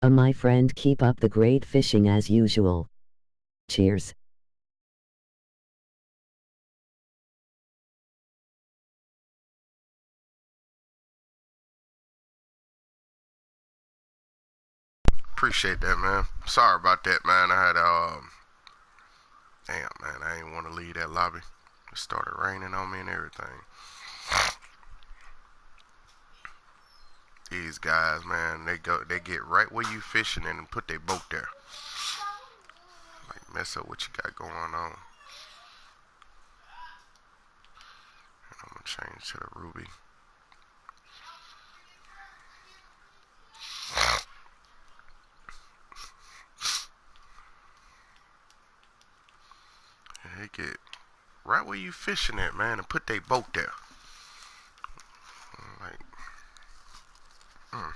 My friend, keep up the great fishing as usual. Cheers. Appreciate that, man. Sorry about that, man. I had damn, man, I didn't want to leave that lobby. It started raining on me and everything. These guys, man, they get right where you fishing and put their boat there. Like mess up what you got going on. And I'm gonna change to the ruby. And they get right where you fishing at, man, and put their boat there. Like, mm.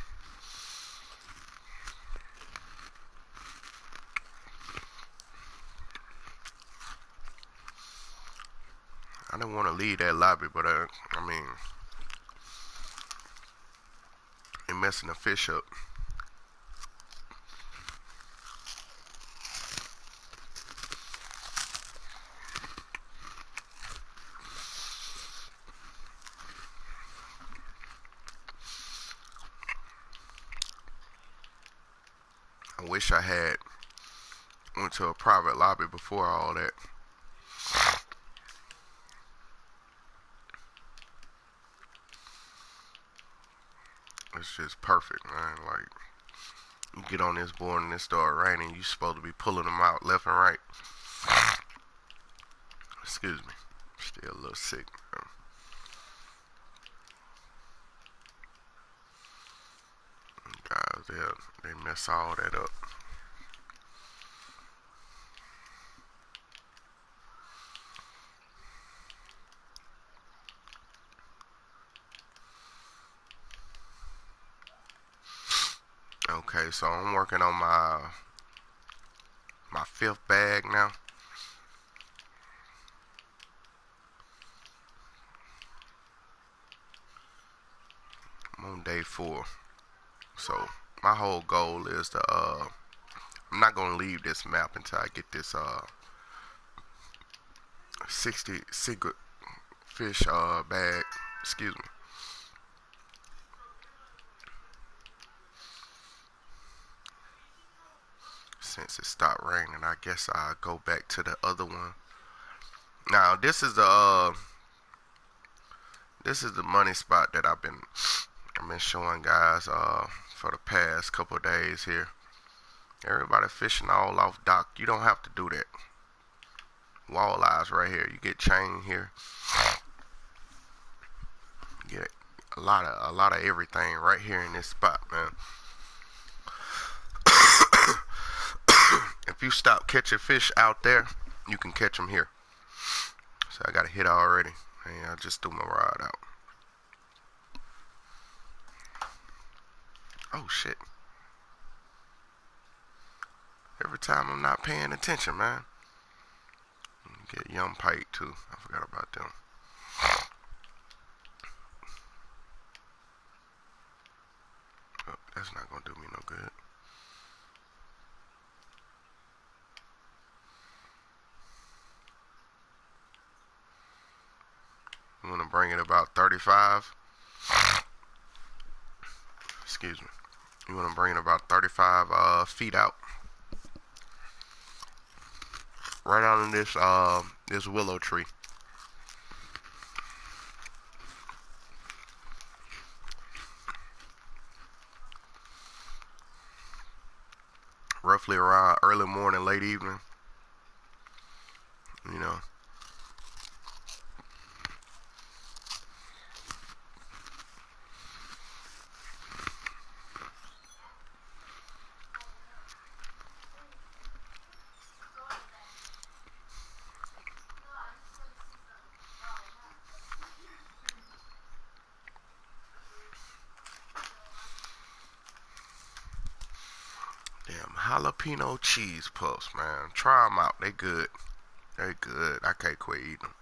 I didn't want to leave that lobby, but I mean, they messing the fish up. I wish I had went to a private lobby before all that. It's just perfect, man. Like, you get on this board and it start raining, you supposed to be pulling them out left and right. Excuse me. Still a little sick, man. Guys, they mess all that up. Okay, so I'm working on my fifth bag now. I'm on day 4. So my whole goal is to I'm not gonna leave this map until I get this 60 secret fish bag. Excuse me. Since it stopped raining, I guess I'll go back to the other one. Now this is the money spot that I've been showing guys for the past couple of days here. Everybody fishing all off dock. You don't have to do that. Walleyes right here. You get chain here. You get a lot of everything right here in this spot, man. If you stop catching fish out there, you can catch them here. So I got a hit already. And I just threw my rod out. Oh shit. Every time I'm not paying attention, man. Get young pike too. I forgot about them. Oh, that's not gonna do me no good. I'm gonna bring it about 35. Excuse me. You wanna bring it about 35 feet out. Right out in this willow tree. Roughly around early morning, late evening. You know. Damn jalapeno cheese puffs, man. Try them out. They good. They good. I can't quit eating them.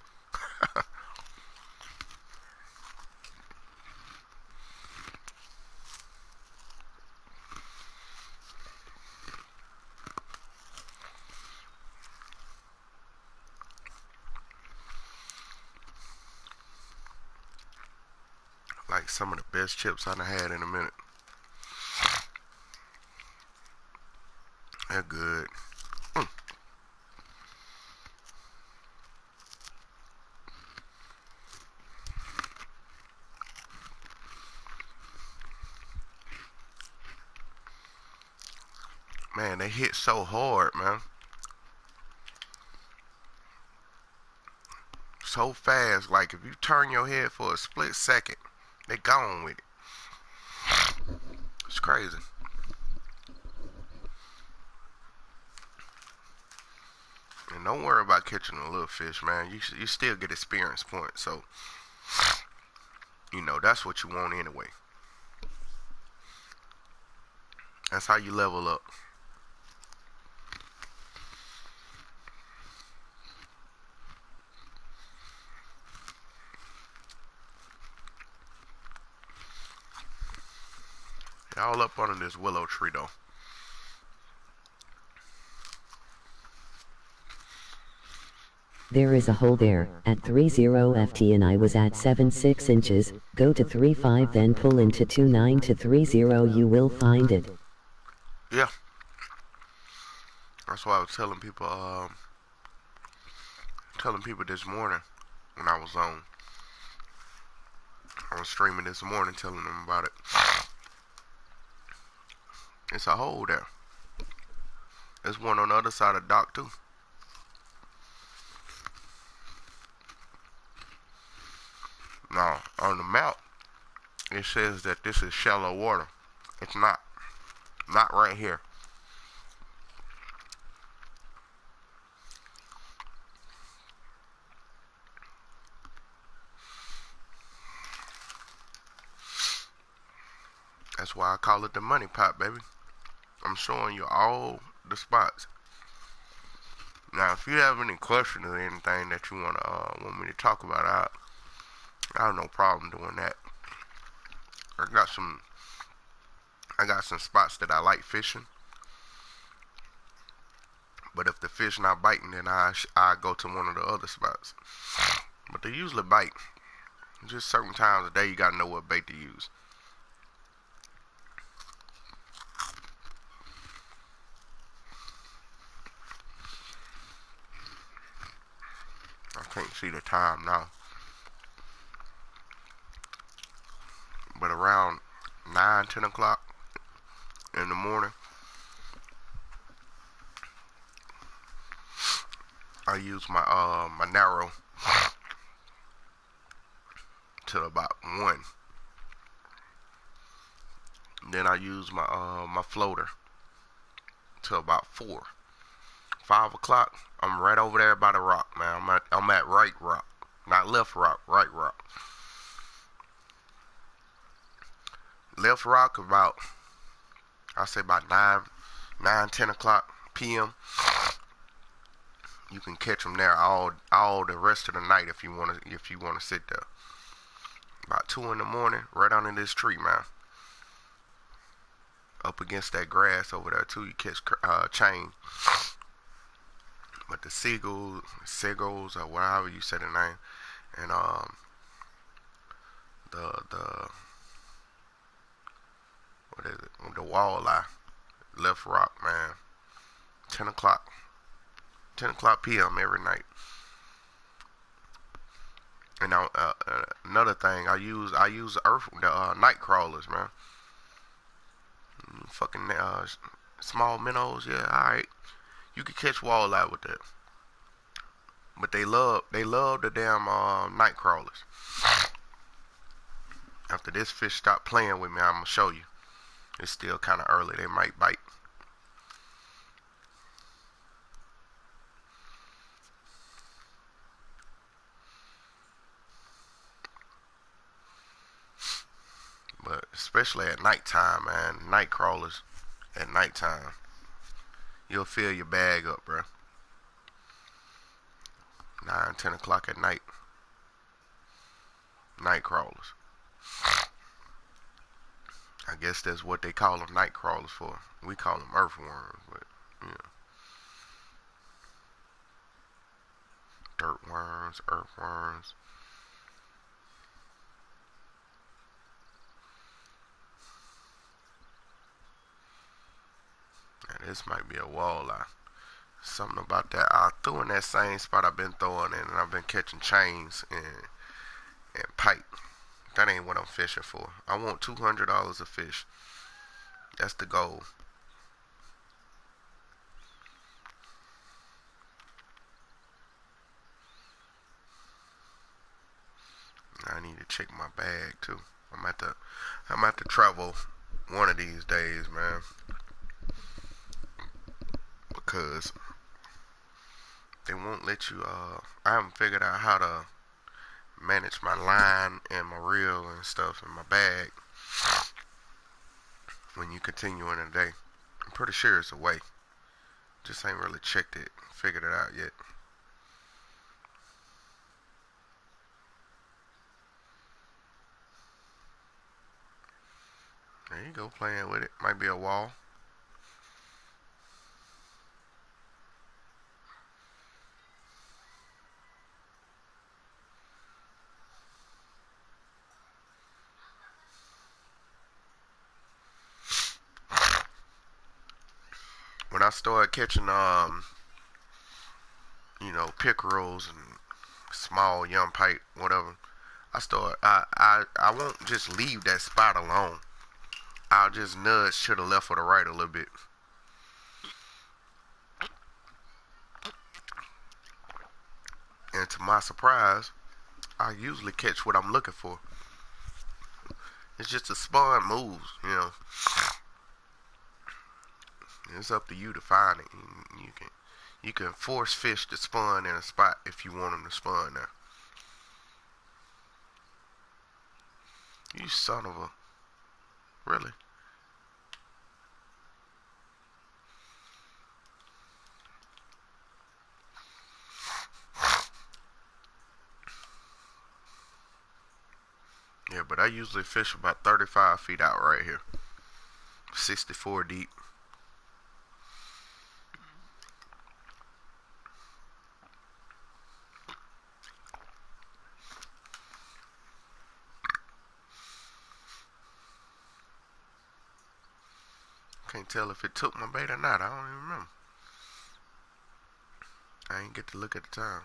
some of the best chips I've had in a minute. They're good. Man, they hit so hard, man. So fast. Like, if you turn your head for a split second, they gone with it. It's crazy. And don't worry about catching a little fish, man. You still get experience points. So, you know, that's what you want anyway. That's how you level up. All up under this willow tree, though. There is a hole there, at 30 ft and I was at 7.6 inches, go to 3.5 then pull into 2.9 to 3.0 you will find it. Yeah. That's why I was telling people this morning when I was on. I was streaming this morning telling them about it. It's a hole there. There's one on the other side of the dock too. Now, on the map, it says that this is shallow water. It's not. Not right here. That's why I call it the money pot, baby. I'm showing you all the spots. Now, if you have any questions or anything that you want me to talk about, I have no problem doing that. I got some spots that I like fishing. But if the fish not biting, then I go to one of the other spots. But they usually bite. Just certain times of the day, you gotta know what bait to use. I can't see the time now. But around 9, 10 o'clock in the morning, I use my narrow till about 1. Then I use my floater till about 4. 5 o'clock, I'm right over there by the rock, man. I'm at right rock, not left rock, right rock. Left rock about, I say about 10 o'clock p.m. You can catch them there all the rest of the night if you wanna sit there. About 2 in the morning, right under this tree, man. Up against that grass over there too, you catch chain. But the seagulls or whatever you say the name, and the what is it? The walleye, left rock, man. 10 o'clock p.m. every night. And now another thing, I use the night crawlers, man. Fucking small minnows, yeah, alright. You can catch walleye with that. But they love the damn night crawlers. After this fish stop playing with me, I'm gonna show you. It's still kind of early. They might bite. But especially at nighttime, man. Night crawlers at nighttime. You'll fill your bag up, bro. 9, 10 o'clock at night. Night crawlers. I guess that's what they call them, night crawlers for. We call them earthworms, but yeah. Dirt worms, earthworms. This might be a walleye. Something about that. I threw in that same spot I've been throwing in, and I've been catching chains and pike. That ain't what I'm fishing for. I want $200 a fish. That's the goal. I need to check my bag too. I'm at to travel one of these days, man, because they won't let you. I haven't figured out how to manage my line and my reel and stuff in my bag when you continue in a day. I'm pretty sure it's a way. Just ain't really checked it, figured it out yet. There you go, playing with it. Might be a wall. When I started catching pickerels and small young pike, whatever, I won't just leave that spot alone. I'll just nudge to the left or the right a little bit. And to my surprise, I usually catch what I'm looking for. It's just a spawn moves. It's up to you to find it. You can force fish to spawn in a spot if you want them to spawn there. You son of a... Really? Yeah, but I usually fish about 35 feet out right here. 64 deep. Can't tell if it took my bait or not. I don't even remember. I ain't get to look at the time.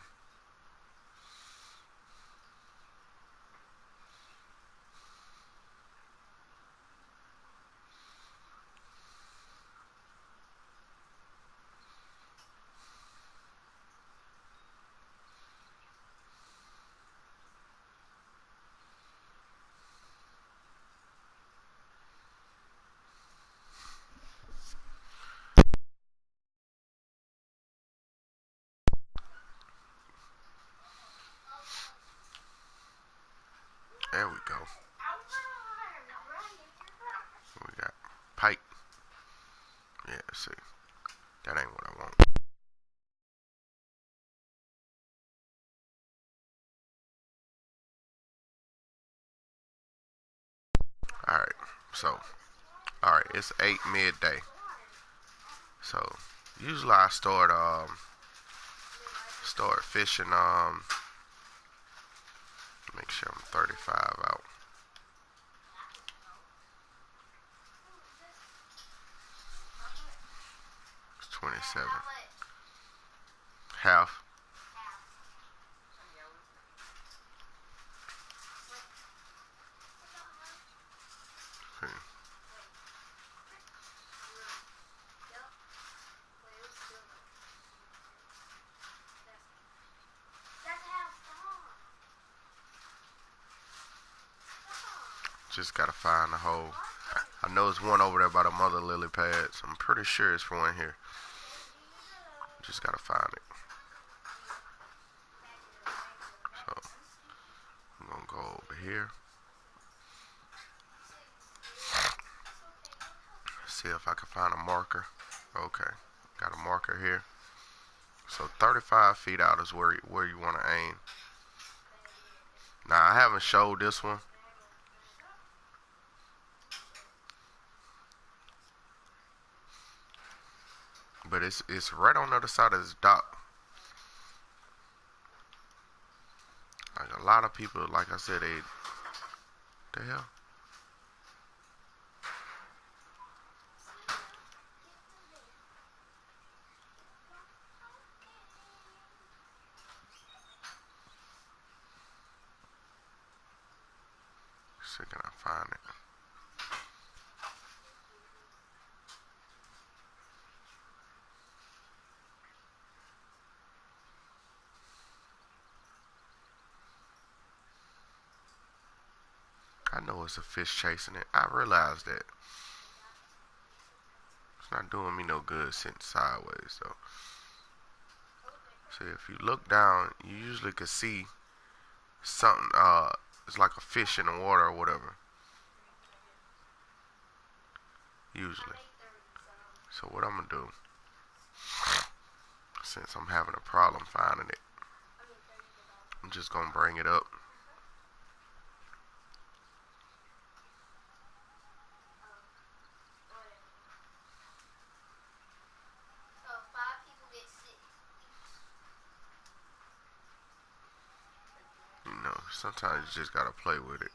There we go. We got pike. Yeah, see. That ain't what I want. Alright, so. Alright, it's 8 midday. So, usually I start fishing, make sure I'm 35 out. It's 27. Half. Okay. Just gotta find the hole. I know there's one over there by the mother lily pads. I'm pretty sure it's one here. Just gotta find it. So I'm gonna go over here. See if I can find a marker. Okay, got a marker here. So 35 feet out is where you want to aim. Now I haven't showed this one, but it's right on the other side of this dock. Like a lot of people, like I said, the hell. see, can I find it? I know it's a fish chasing it. I realize that. It's not doing me no good sitting sideways though. See, if you look down, you usually can see something. It's like a fish in the water or whatever. Usually. So what I'm gonna do, since I'm having a problem finding it, I'm just gonna bring it up. You know, sometimes you just gotta play with it.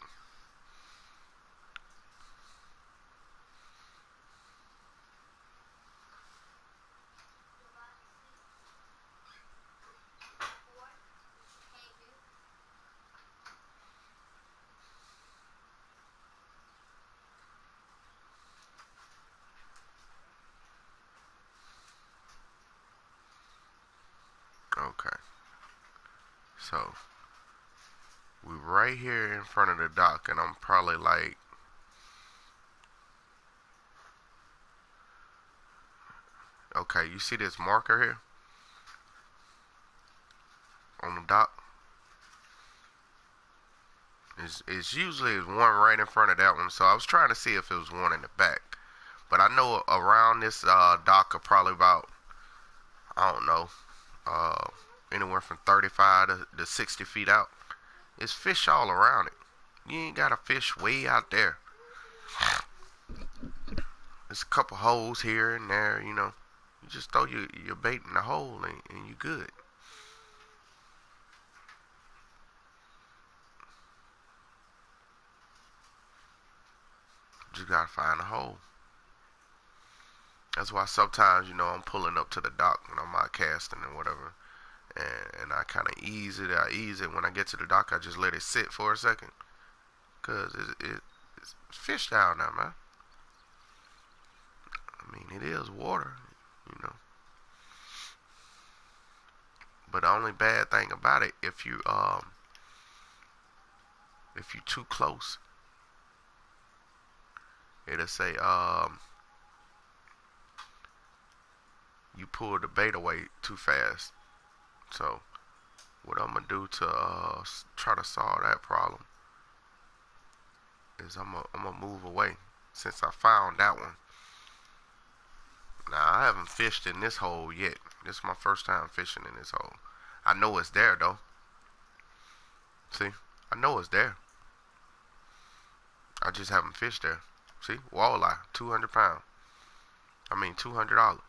Okay. So, we right here in front of the dock, and I'm probably like, okay, you see this marker here on the dock? It's usually one right in front of that one, so I was trying to see if it was one in the back. But I know around this dock are probably about, I don't know, anywhere from 35 to 60 feet out. It's fish all around it. You ain't got a fish way out there. There's a couple holes here and there, you know. You just throw your bait in the hole and you good. Just gotta find a hole. That's why sometimes, you know, I'm pulling up to the dock when I'm out casting or whatever. And I kind of ease it. I ease it. When I get to the dock, I just let it sit for a second. Because it's fish down there, man. I mean, it is water, you know. But the only bad thing about it, if you too close, it'll say you pull the bait away too fast. So what I'm gonna do to try to solve that problem is I'm gonna move away since I found that one. Now I haven't fished in this hole yet. This is my first time fishing in this hole. I know it's there though. See, I know it's there. I just haven't fished there. See, walleye, 200 pounds. I mean $200.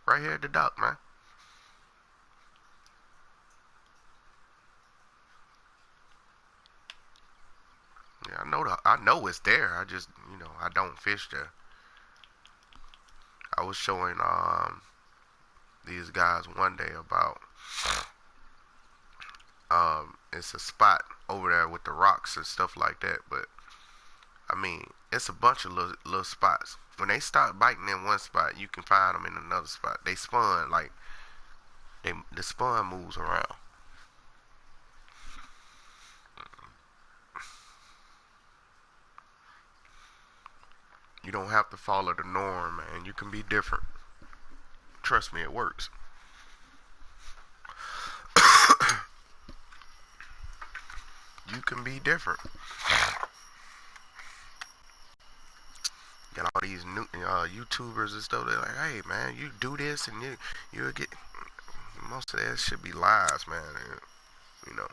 Right here at the dock, man. Yeah, I know it's there. I just, you know, I don't fish there. I was showing these guys one day about it's a spot over there with the rocks and stuff like that, but I mean, it's a bunch of little spots. When they start biting in one spot, you can find them in another spot. They spawn like the spawn moves around. You don't have to follow the norm, man. You can be different. Trust me, it works. You can be different. Got all these new YouTubers and stuff. They're like, hey man, you do this and you'll get. Most of that should be lies, man. You know.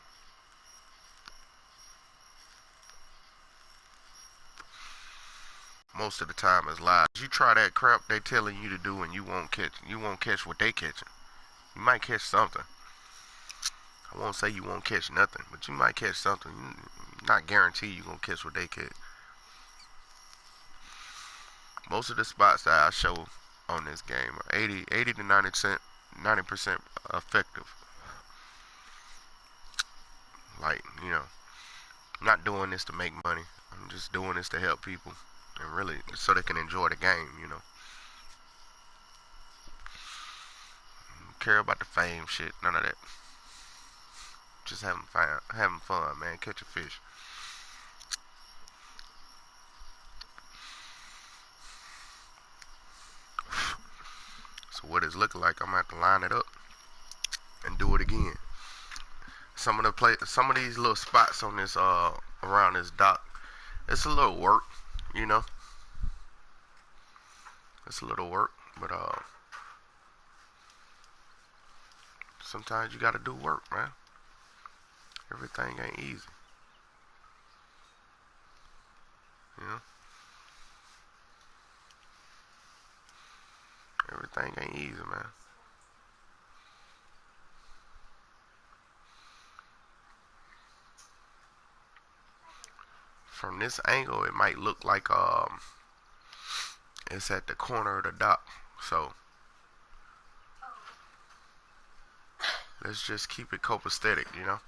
Most of the time it's lies. You try that crap they telling you to do and you won't catch. You won't catch what they catching. You might catch something. I won't say you won't catch nothing, but you might catch something. You not guarantee you gonna catch what they catch. Most of the spots that I show on this game are 80 to 90% effective. Like, you know, I'm not doing this to make money. I'm just doing this to help people, and really so they can enjoy the game. Don't care about the fame shit, none of that. Just having fun, man. Catch a fish. So what it's looking like, I'm gonna have to line it up and do it again. Some of these little spots on this around this dock, it's a little work, you know. It's a little work, but sometimes you gotta do work, man. Everything ain't easy, you know. Everything ain't easy, man. From this angle, it might look like it's at the corner of the dock. So let's just keep it copacetic, you know.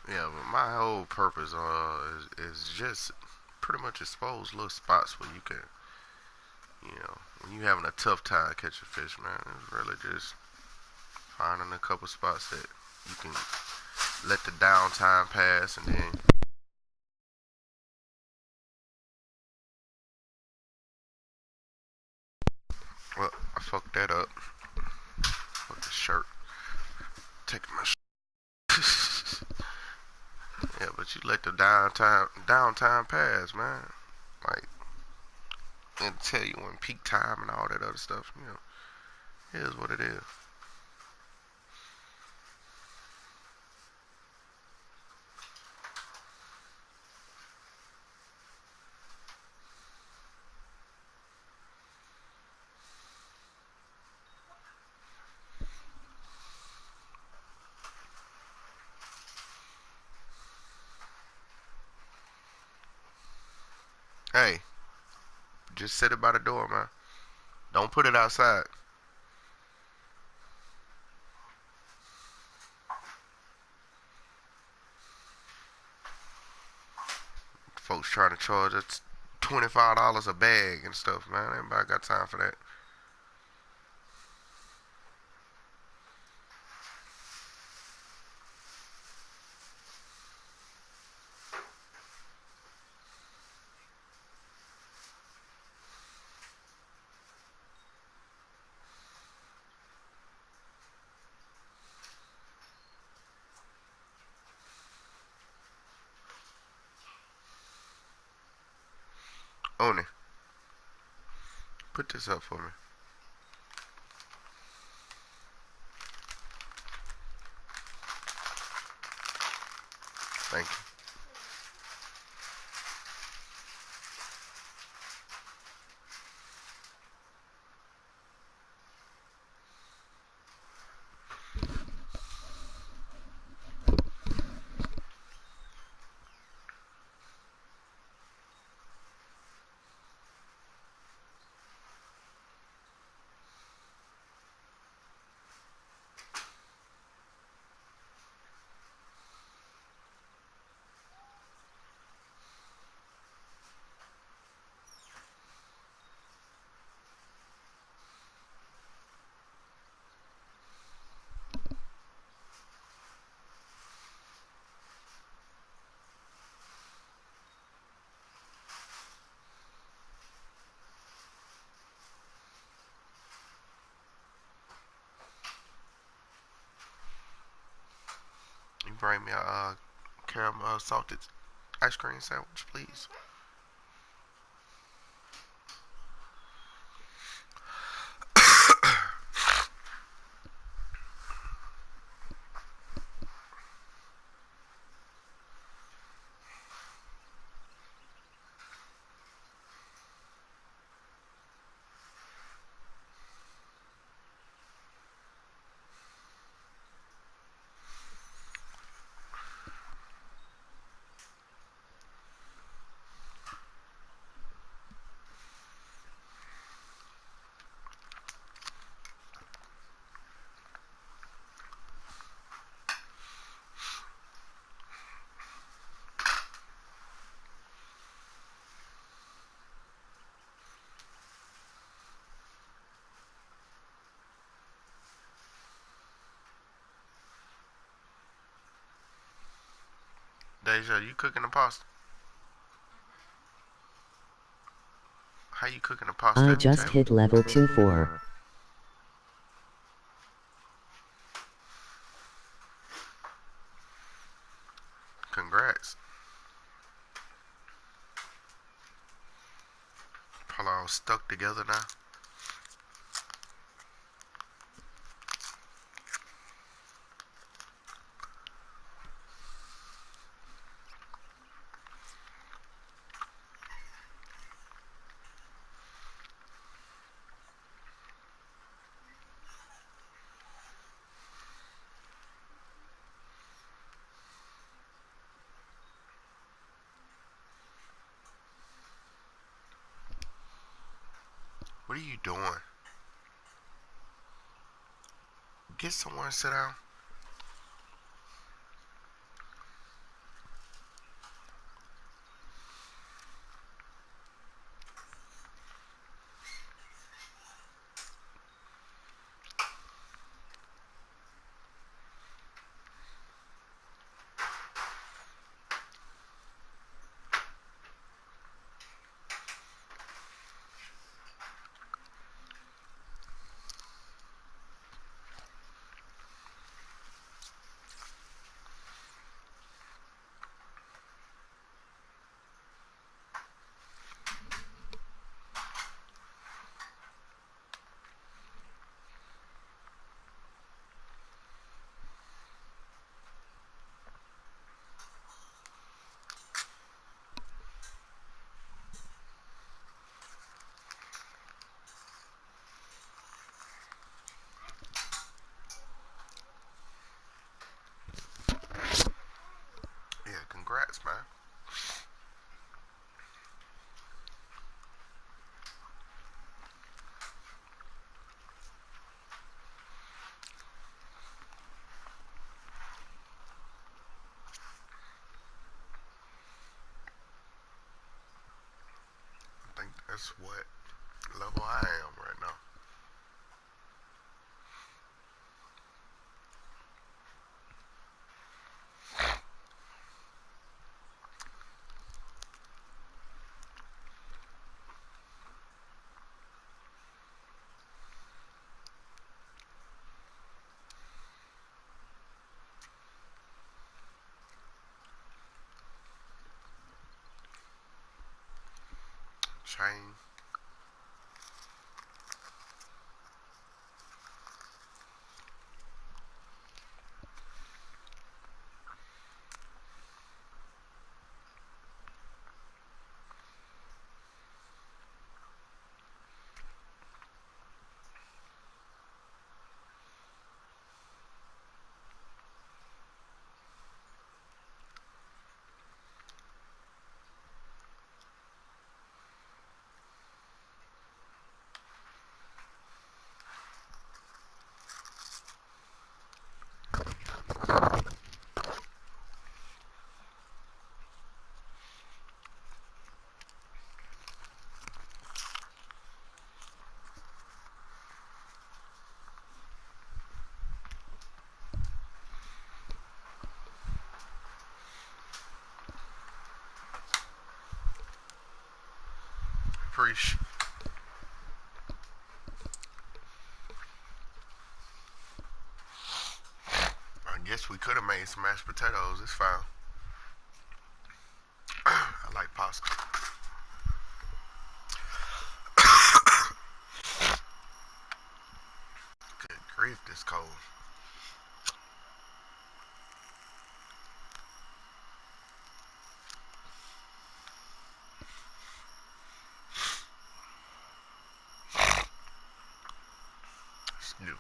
Yeah, but my whole purpose is just pretty much expose little spots where you can, when you having a tough time catching fish, man. It's really just finding a couple spots that you can let the downtime pass, and then Well, I fucked that up. Fuck the shirt. Taking my shirt. Yeah, but you let the downtime pass, man. Like, and tell you when peak time and all that other stuff. You know, it is what it is. Hey, just set it by the door, man. Don't put it outside. Folks trying to charge us $25 a bag and stuff, man. Everybody got time for that. Oni, put this up for me. Thank you. You bring me a caramel salted ice cream sandwich, please. Deja, you cooking the pasta? How you cooking the pasta I at the just table? hit level 2-4. Congrats. Probably all stuck together now. What are you doing? Get somewhere and sit down. That's what level I am right now. Chain. Preach. I guess we could have made some mashed potatoes. It's fine. I like pasta. Good grief, this cold. Excuse me.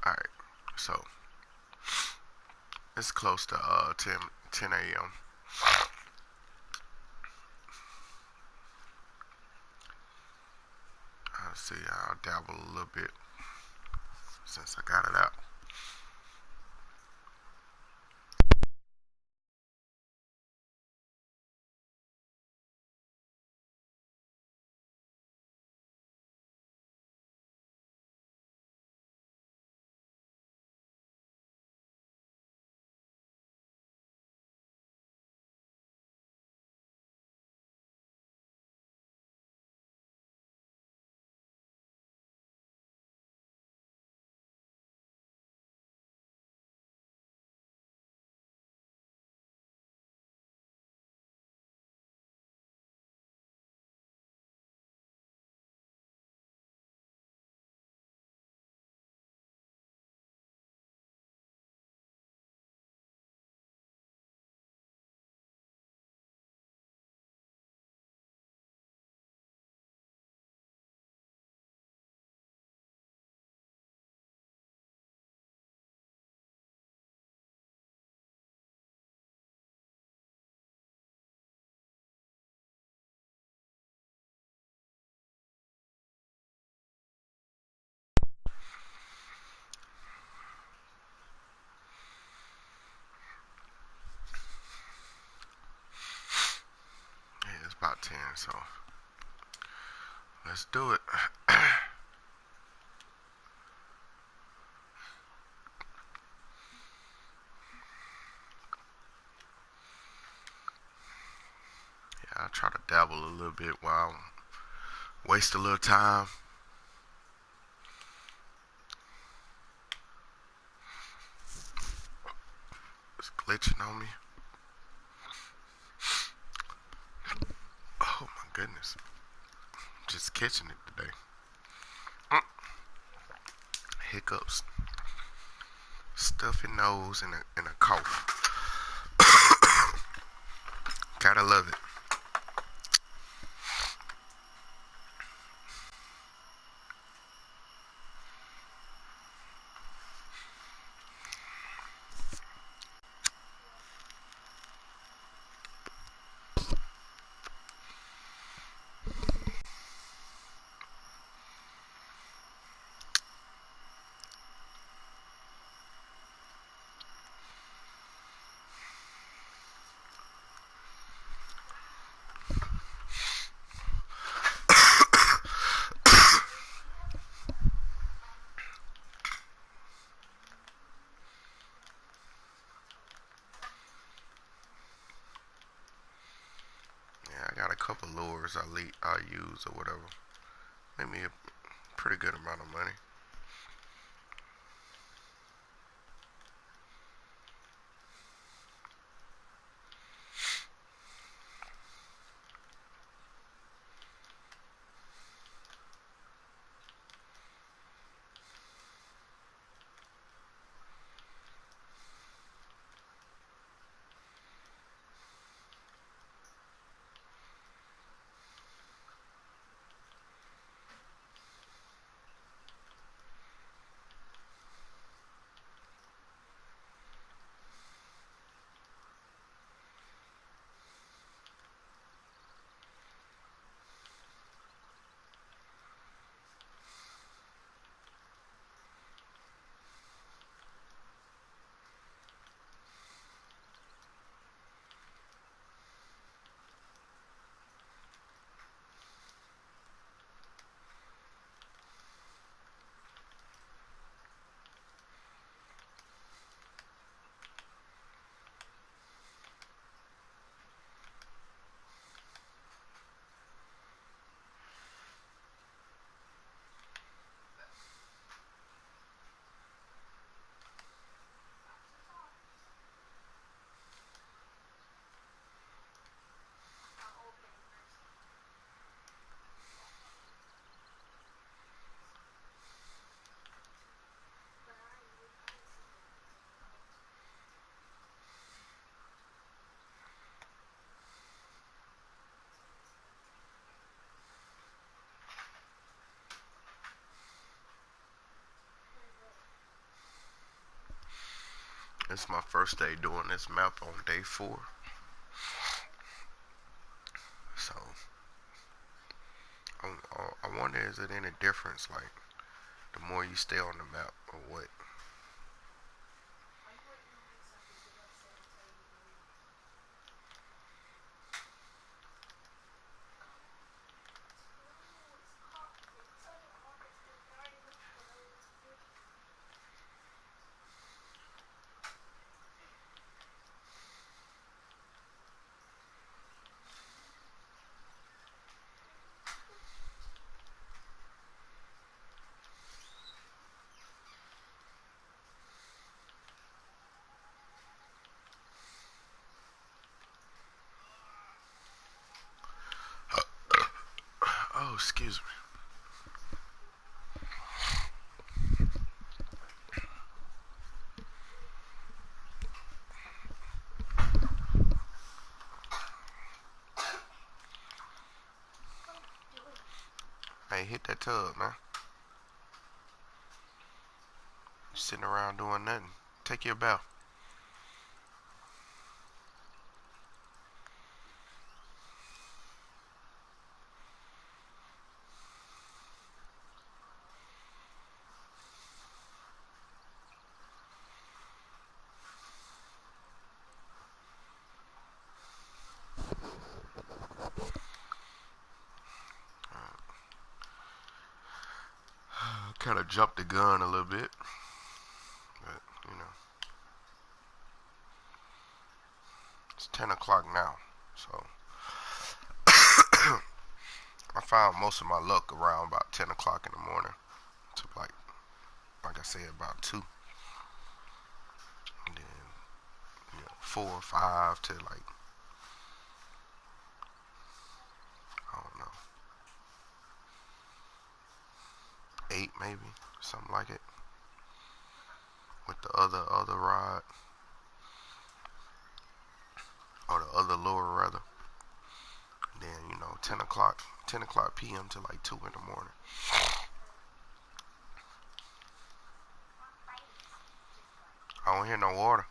Alright, so it's close to 10 a.m. Let's see, I'll dabble a little bit since I got it out. Yeah, it's about 10, so let's do it. Yeah, I'll try to dabble a little bit while waste a little time. It's glitching on me. Oh my goodness. Just catching it today. hiccups, stuffy nose, and a cough. Gotta love it. Yeah, I got a couple lures I use or whatever. Make me a pretty good amount of money. It's my first day doing this map on day 4. So I wonder, is it any difference, like the more you stay on the map or what? Oh, excuse me. Hey, hit that tub, man. You sitting around doing nothing. Take your bath. Kind of jumped the gun a little bit, but it's 10 o'clock now, so I found most of my luck around about 10 o'clock in the morning to like I said, about 2, and then 4 or 5 to like, I don't know, 8 maybe, something like it. with the other rod, or the other lure rather. Then 10 o'clock p.m. to like 2 in the morning. I don't hear no water.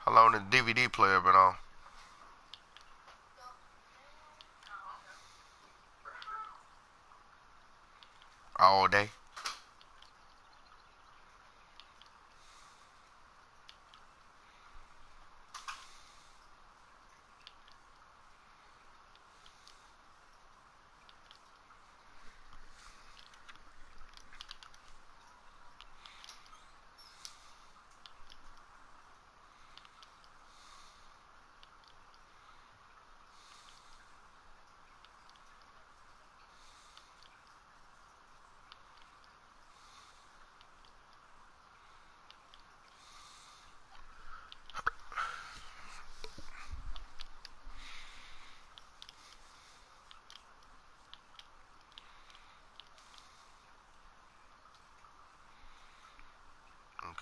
How long the DVD player been on? All day.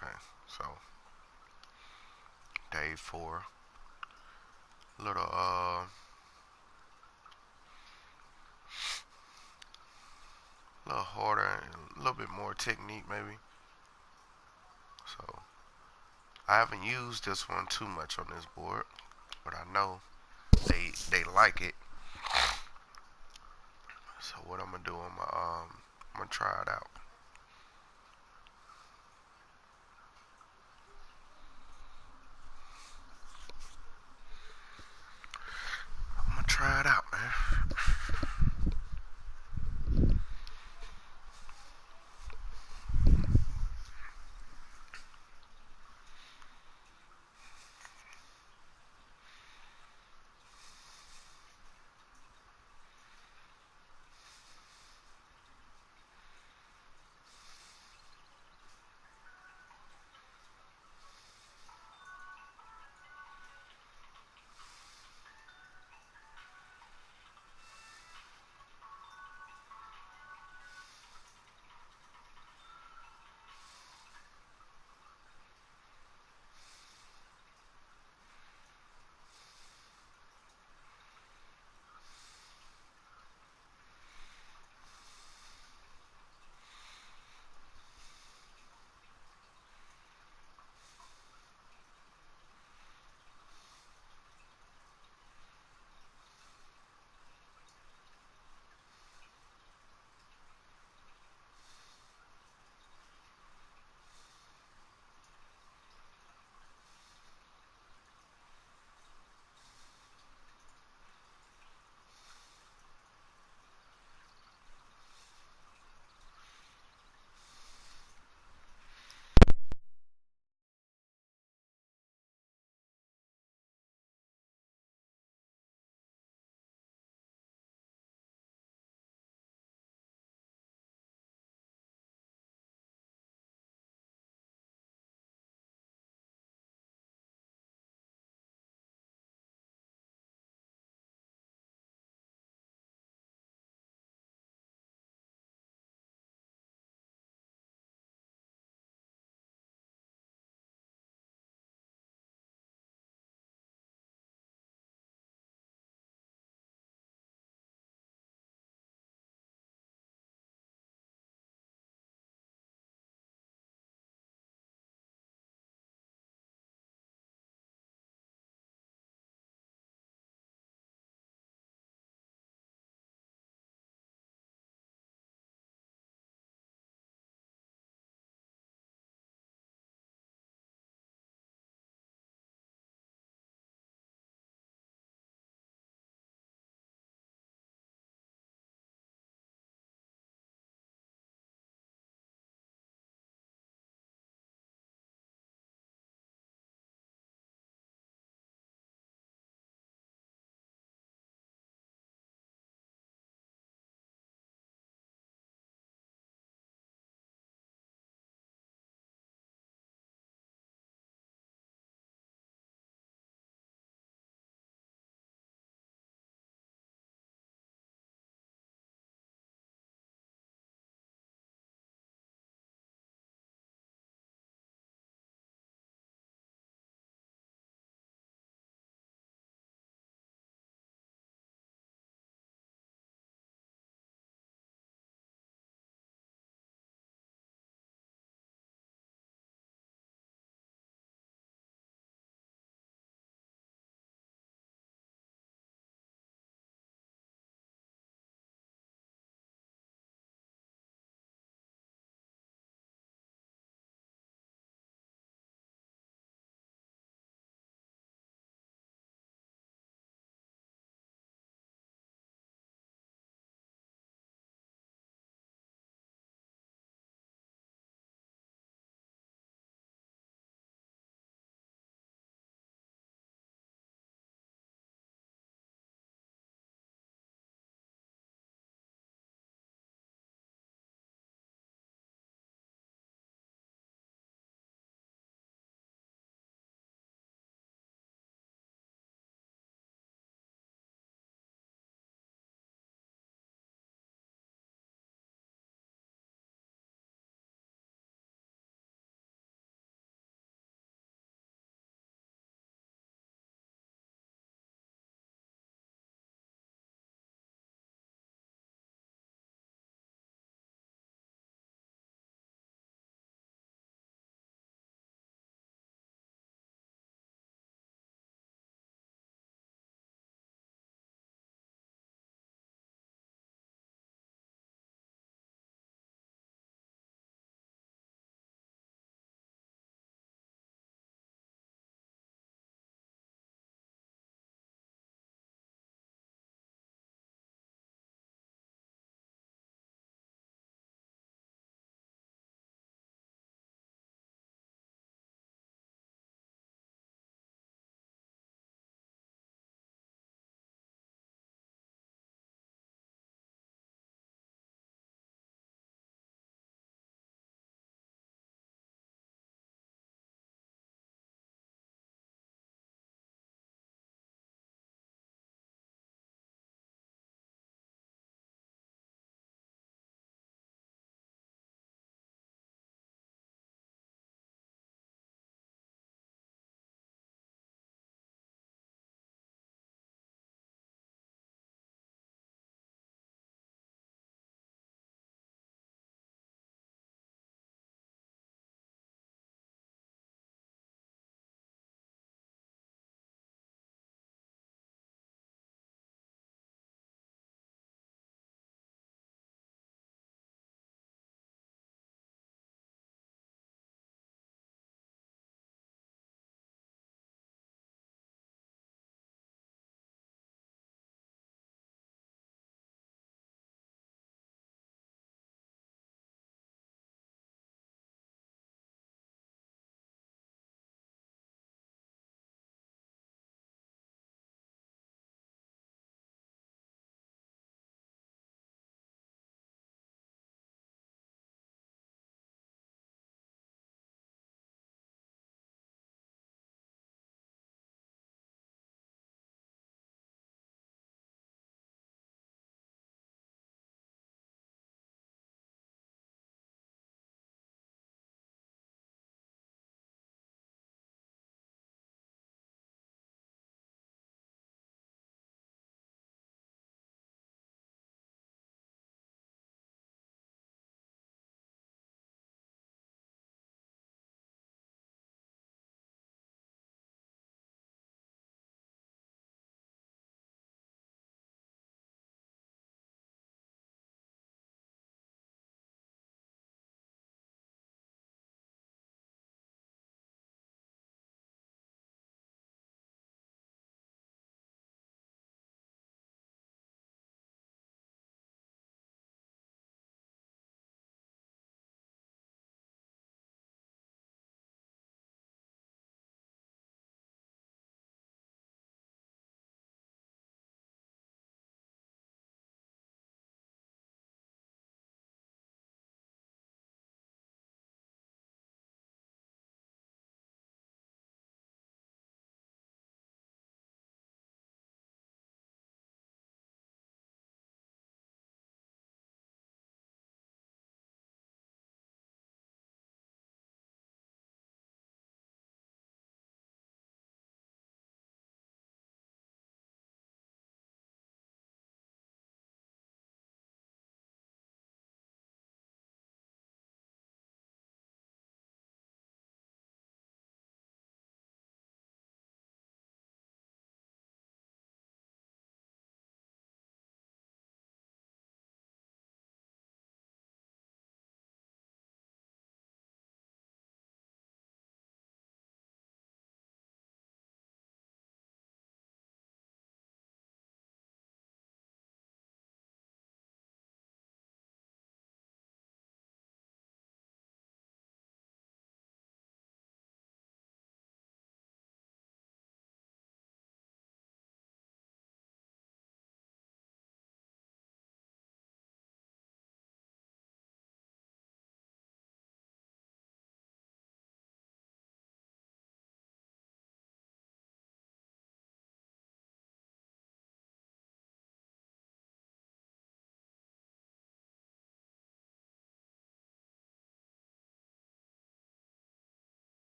Okay, so day 4. Little little harder and a little bit more technique maybe. So I haven't used this one too much on this board, but I know they like it. So what I'm gonna do, I'm gonna try it out. I'm gonna try it out, man.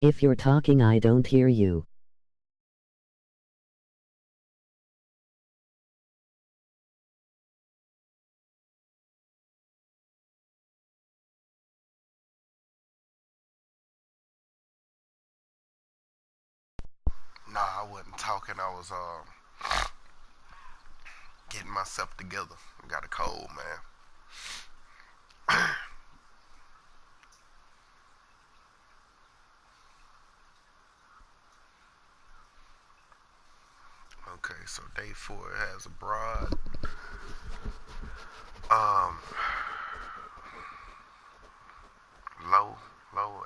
If you're talking, I don't hear you. Nah, I wasn't talking. I was getting myself together. I got a cold, man. Okay, so day 4 has a broad um low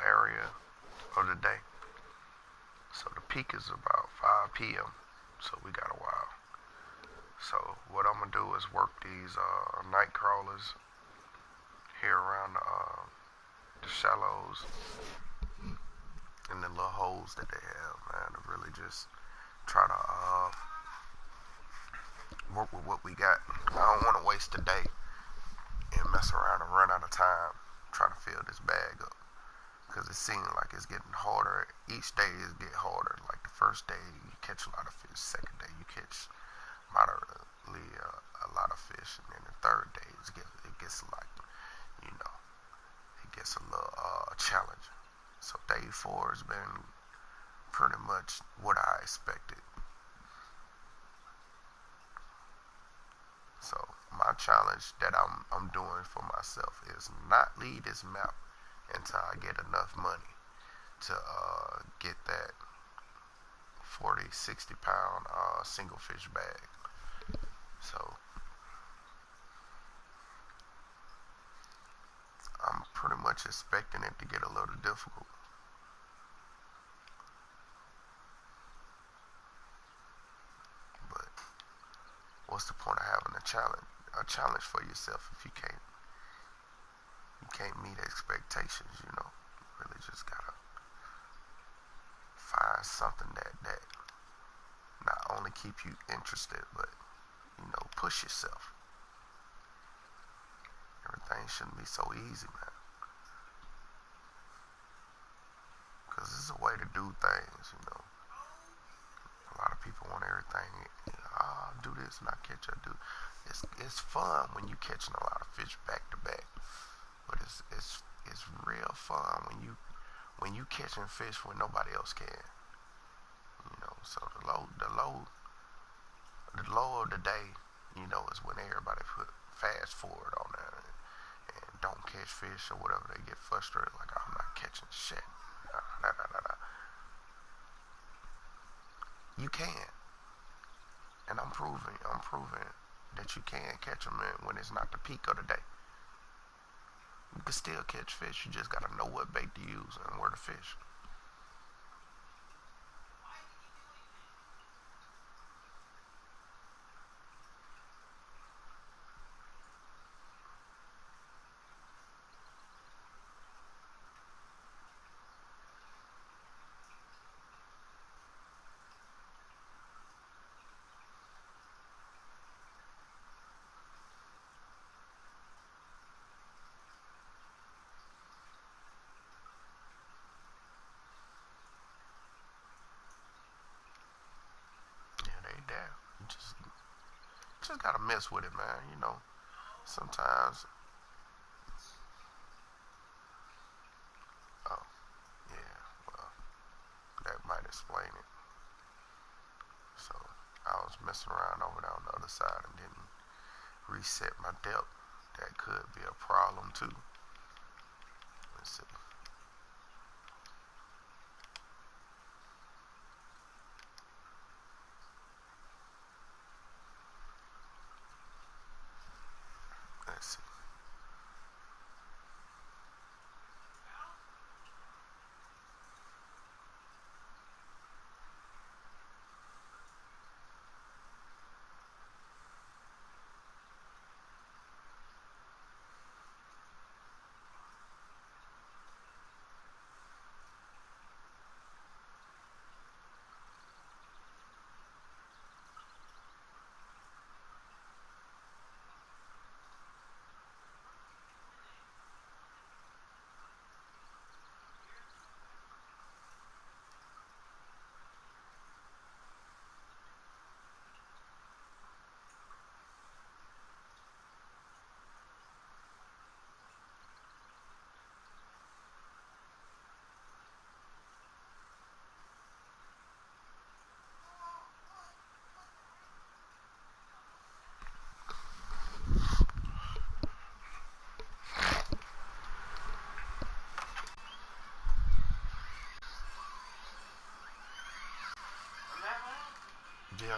area of the day. So the peak is about 5 p.m. So we got a while. So what I'm gonna do is work these night crawlers here around the shallows and the little holes that they have, man, to really just try to work with what we got. I don't want to waste a day and mess around and run out of time trying to fill this bag up. Because it seems like it's getting harder. Each day is getting harder. Like the first day you catch a lot of fish. Second day you catch moderately a lot of fish. And then the third day it gets like, you know, it gets a little challenging. So day 4 has been pretty much what I expected. So my challenge that I'm doing for myself is not leave this map until I get enough money to get that 40-60 pound single fish bag. So I'm pretty much expecting it to get a little difficult. But what's the point of having a challenge for yourself if you can't meet expectations, you know? You really just gotta find something that not only keep you interested, but, you know, push yourself. Everything shouldn't be so easy, man. Because it's a way to do things, you know. A lot of people want everything, do this and I catch I do. It's fun when you catching a lot of fish back to back. But it's real fun when you catching fish when nobody else can. You know, so the low of the day, you know, is when everybody put fast forward on that and don't catch fish or whatever. They get frustrated like, I'm not catching shit. You can, and I'm proving that you can catch them when it's not the peak of the day. You can still catch fish. You just gotta know what bait to use and where to fish. Yeah, they there. You just gotta mess with it, man. You know, sometimes. Oh, yeah. Well, that might explain it. So I was messing around over there on the other side and didn't reset my depth. That could be a problem too. Let's see. Let's see. Yeah.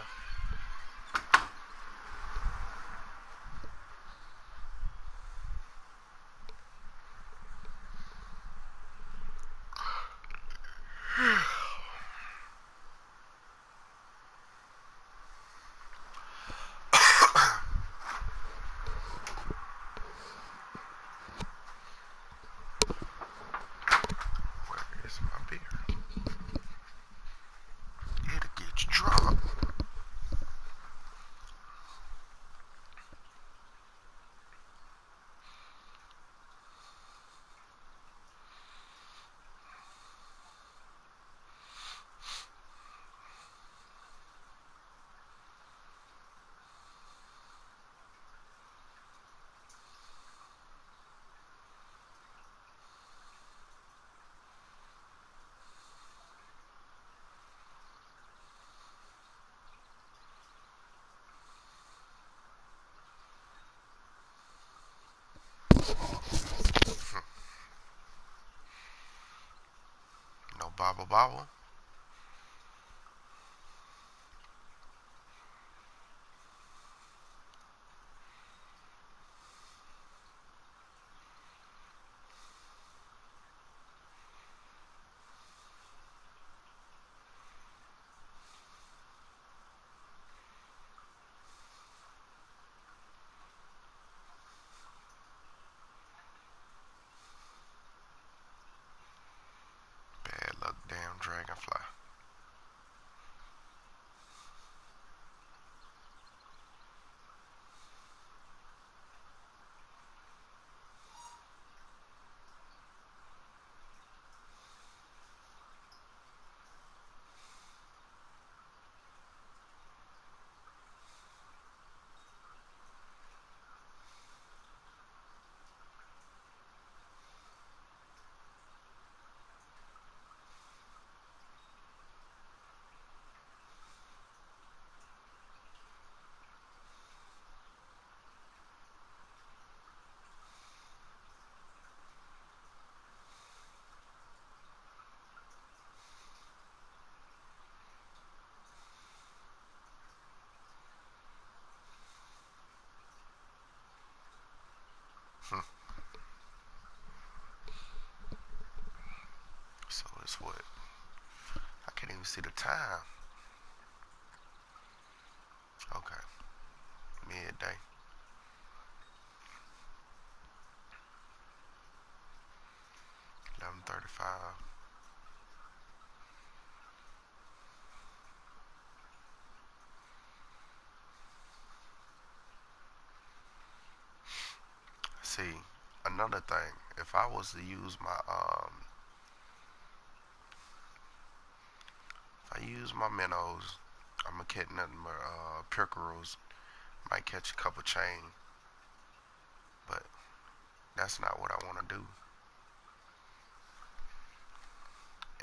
Where is my beer? It gets drunk. No bobble bobble. Bad luck, damn dragonfly. So it's what? I can't even see the time. Okay. Midday. 11:35. See, another thing, if I was to use my if I use my minnows, I'm gonna catch nothing but pickerels. Might catch a couple chain, but that's not what I want to do.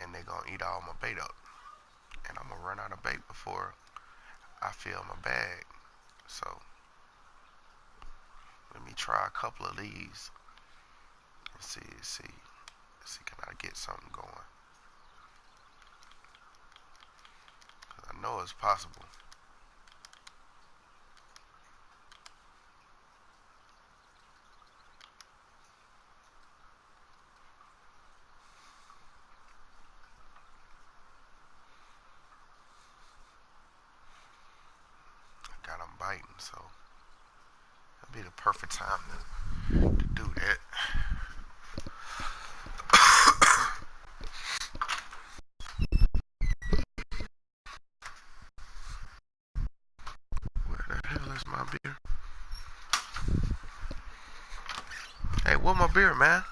And they gonna eat all my bait up, and I'm gonna run out of bait before I fill my bag. So let me try a couple of these and see, can I get something going? 'Cause I know it's possible. I got them biting, so that'd be the perfect time to do that. Where the hell is my beer? Hey, where my beer, man?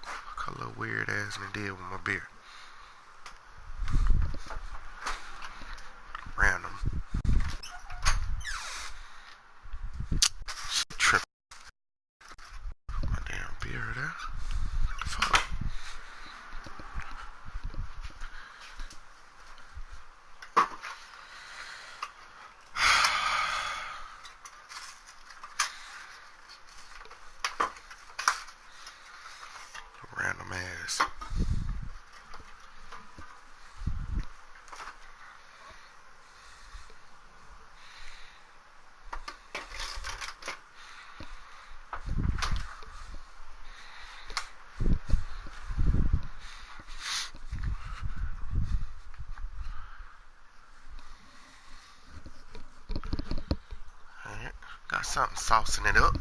Look a little weird ass and did with my beer. Random. Trip. My damn beer there. Fuck. something saucing it up.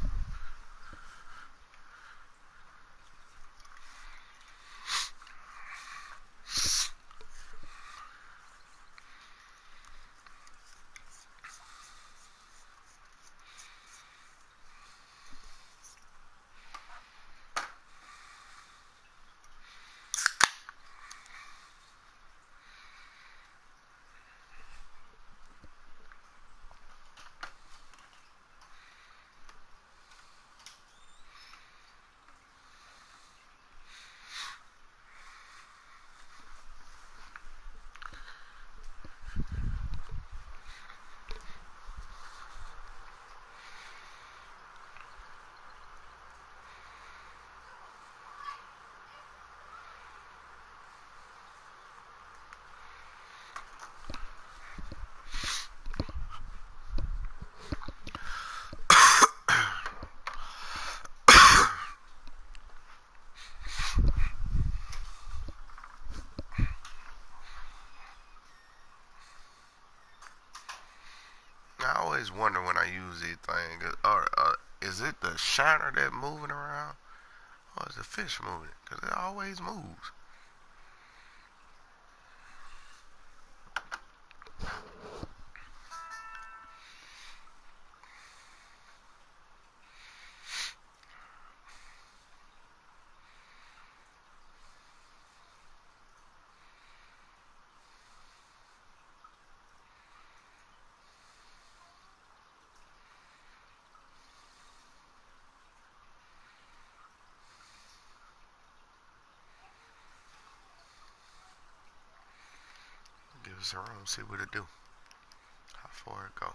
I always wonder when I use these things, is it the shiner that moving around, or is the fish moving? Because it always moves. Give us a room, see what it do. How far it go.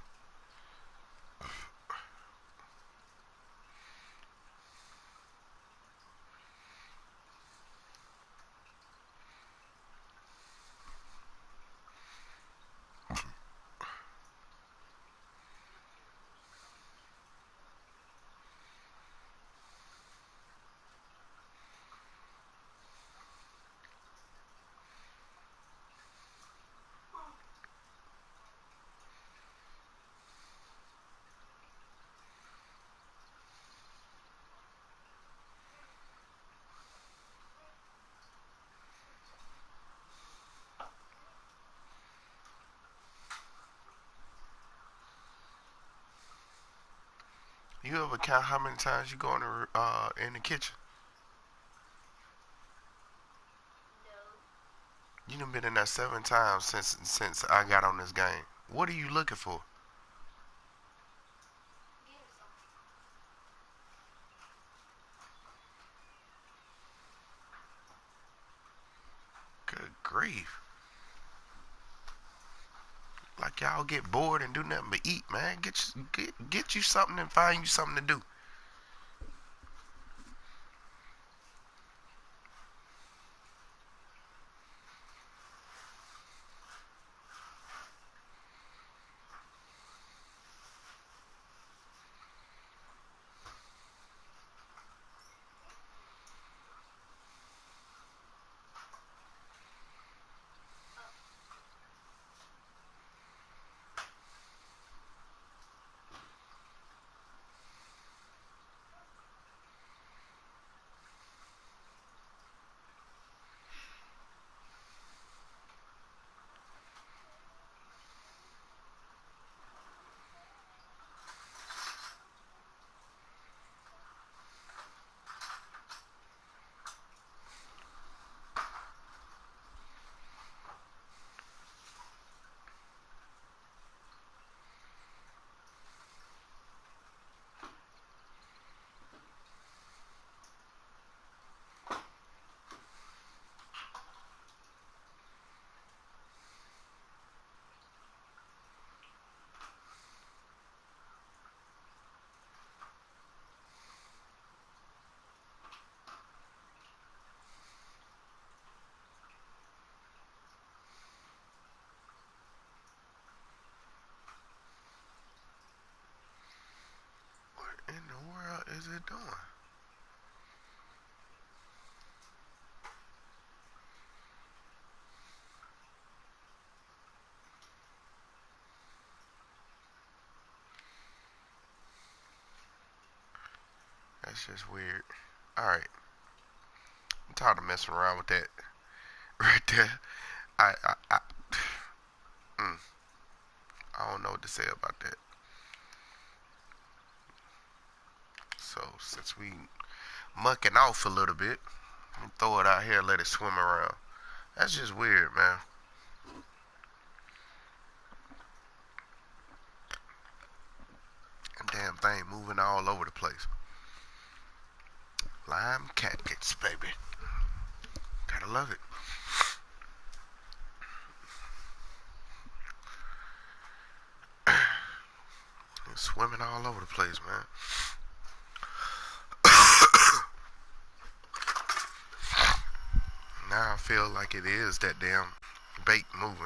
You ever count how many times you go in the kitchen? You done been in there 7 times since I got on this game. What are you looking for? Good grief. Like y'all get bored and do nothing but eat, man. Get you something and find you something to do. What in the world is it doing? That's just weird. Alright. I'm tired of messing around with that right there. I mm, I don't know what to say about that. So since we mucking off a little bit, I'm throw it out here, let it swim around. That's just weird, man. Damn thing moving all over the place. Lime catkits, baby. Gotta love it. It's swimming all over the place, man. Now I feel like it is that damn bait moving.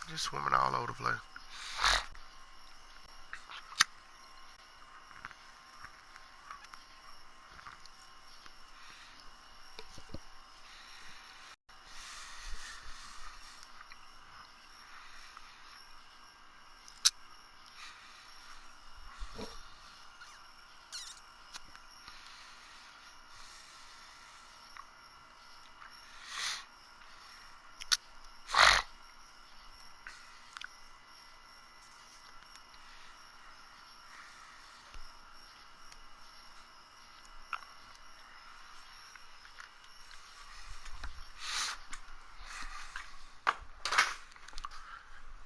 Just swimming all over the place.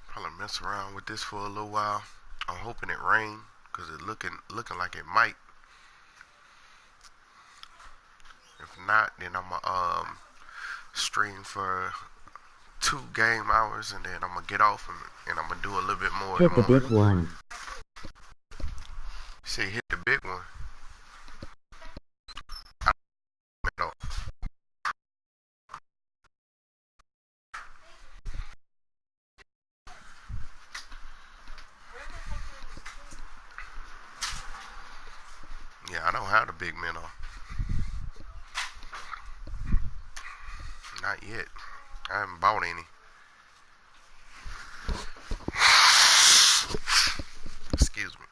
Probably mess around with this for a little while. I'm hoping it rain, cause it looking like it might. If not, then I'ma stream for 2 game hours, and then I'm gonna get off and I'm gonna do a little bit more in Hit the the big morning. one. See, hit the big one. No. Yeah, I don't have the big minnow. Not yet. I haven't bought any. Excuse me.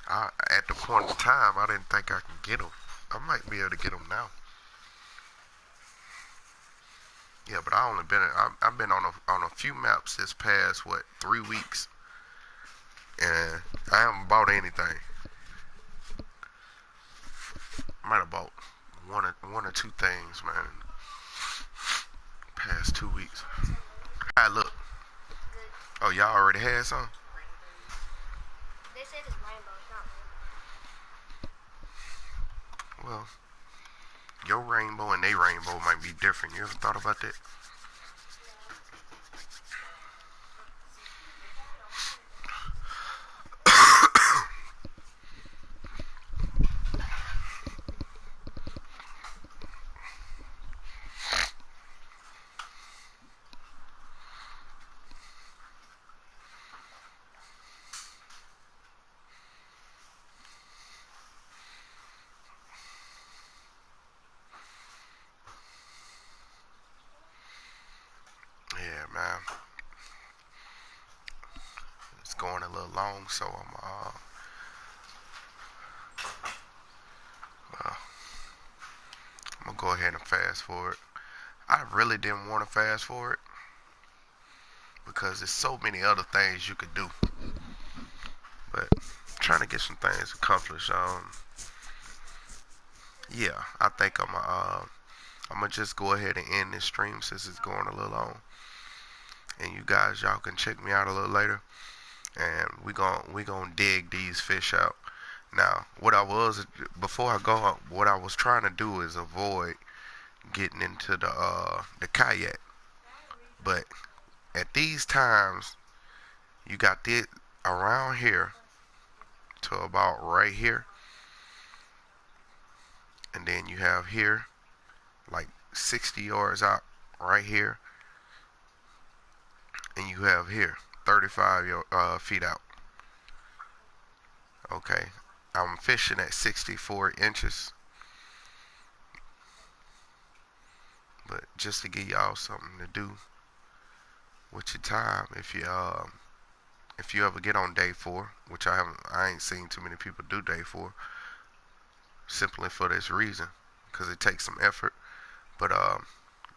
At the point in time, I didn't think I could get them. I might be able to get them now. Yeah, but I've been on a few maps this past 3 weeks, and I haven't bought anything. I might have bought one or two things, man. Past 2 weeks. Hi, look. Oh, y'all already had some? They said it's rainbow, it's not rainbow. Well, your rainbow and they rainbow might be different. You ever thought about that? Yeah, man. It's going a little long, so I'm gonna go ahead and fast forward. I really didn't want to fast forward because there's so many other things you could do. But I'm trying to get some things accomplished. Yeah, I think I'm gonna just go ahead and end this stream since it's going a little long. And you guys, y'all can check me out a little later, and we gonna dig these fish out. Now, before I go, what I was trying to do is avoid getting into the kayak. But at these times, you got this around here to about right here, and then you have here like 60 yards out right here, and you have here 35 feet out. Okay, I'm fishing at 64 inches, but just to give y'all something to do with your time, if you if you ever get on day 4, which I ain't seen too many people do day 4, simply for this reason, because it takes some effort. But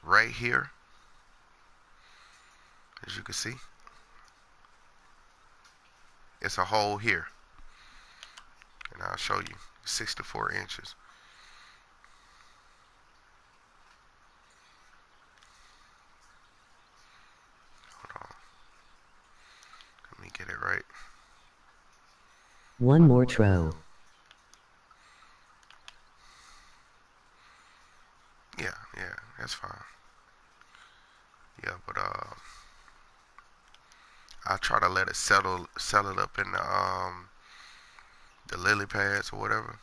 right here, as you can see, it's a hole here, and I'll show you. 64 inches. Hold on, let me get it right. One more tro. Yeah, that's fine. Yeah, but I try to let it settle up in the lily pads or whatever,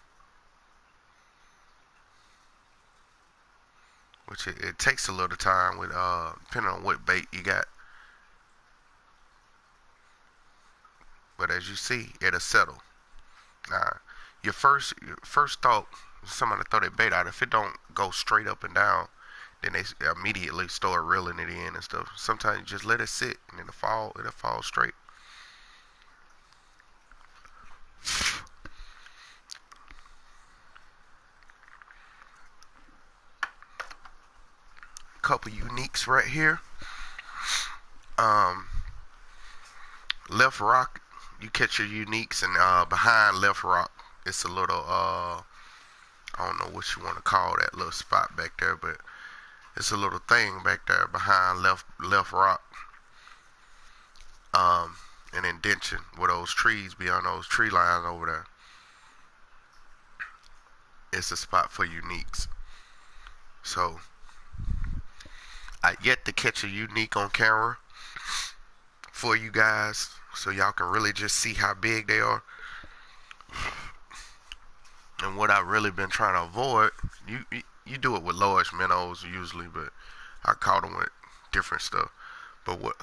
which it takes a little time with depending on what bait you got. But as you see, it'll settle. Now, your first thought, somebody throw their bait out. If it don't go straight up and down, then they immediately start reeling it in and stuff. Sometimes you just let it sit and it'll fall straight. Couple uniques right here. Left rock, you catch your uniques, and behind left rock, it's a little I don't know what you want to call that little spot back there, but it's a little thing back there behind left rock. An indention where those trees beyond those tree lines over there. It's a spot for uniques. So I yet to catch a unique on camera for you guys, so y'all can really just see how big they are. And what I've really been trying to avoid, you do it with large minnows usually, but I caught them with different stuff. But what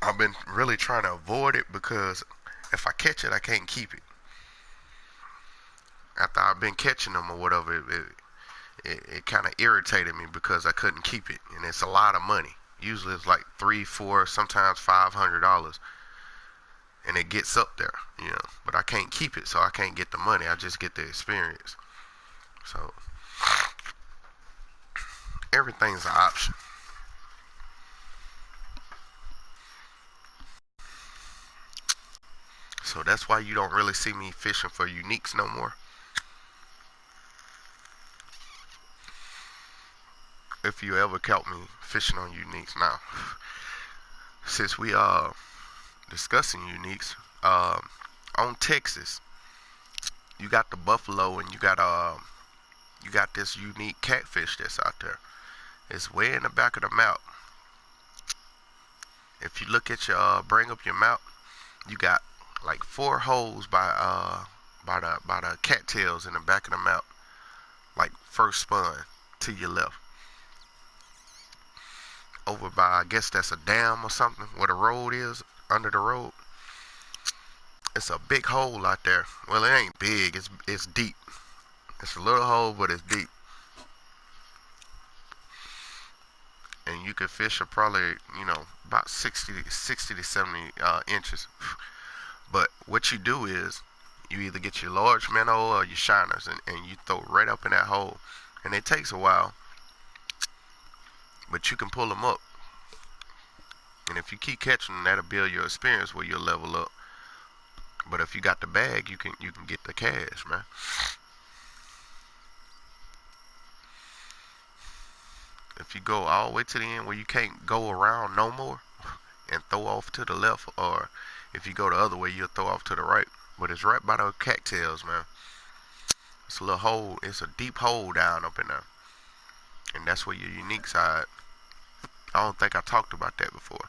I've been really trying to avoid it, because if I catch it, I can't keep it. After I've been catching them or whatever, it kind of irritated me because I couldn't keep it, and it's a lot of money. Usually it's like $300, $400, sometimes $500, and it gets up there, you know. But I can't keep it, so I can't get the money. I just get the experience. So everything's an option. So that's why you don't really see me fishing for uniques no more. If you ever caught me fishing on uniques now, since we are discussing uniques, on Texas, you got the buffalo, and you got this unique catfish that's out there. It's way in the back of the mouth. If you look at your bring up your mouth, you got like 4 holes by the cattails in the back of the mouth, like first spun to your left. Over by, I guess that's a dam or something, where the road is, under the road. It's a big hole out there. Well, it ain't big, it's deep. It's a little hole, but it's deep. And you can fish it probably, about 60 to 70 inches. But what you do is, you either get your large minnow or your shiners, and you throw it right up in that hole. And it takes a while, but you can pull them up. And if you keep catching them, that'll build your experience where you'll level up. But if you got the bag, you can get the cash, man. If you go all the way to the end where you can't go around no more and throw off to the left, or if you go the other way, you'll throw off to the right. But it's right by those cattails, man. It's a little hole. It's a deep hole down up in there. And that's where your unique side. I don't think I talked about that before.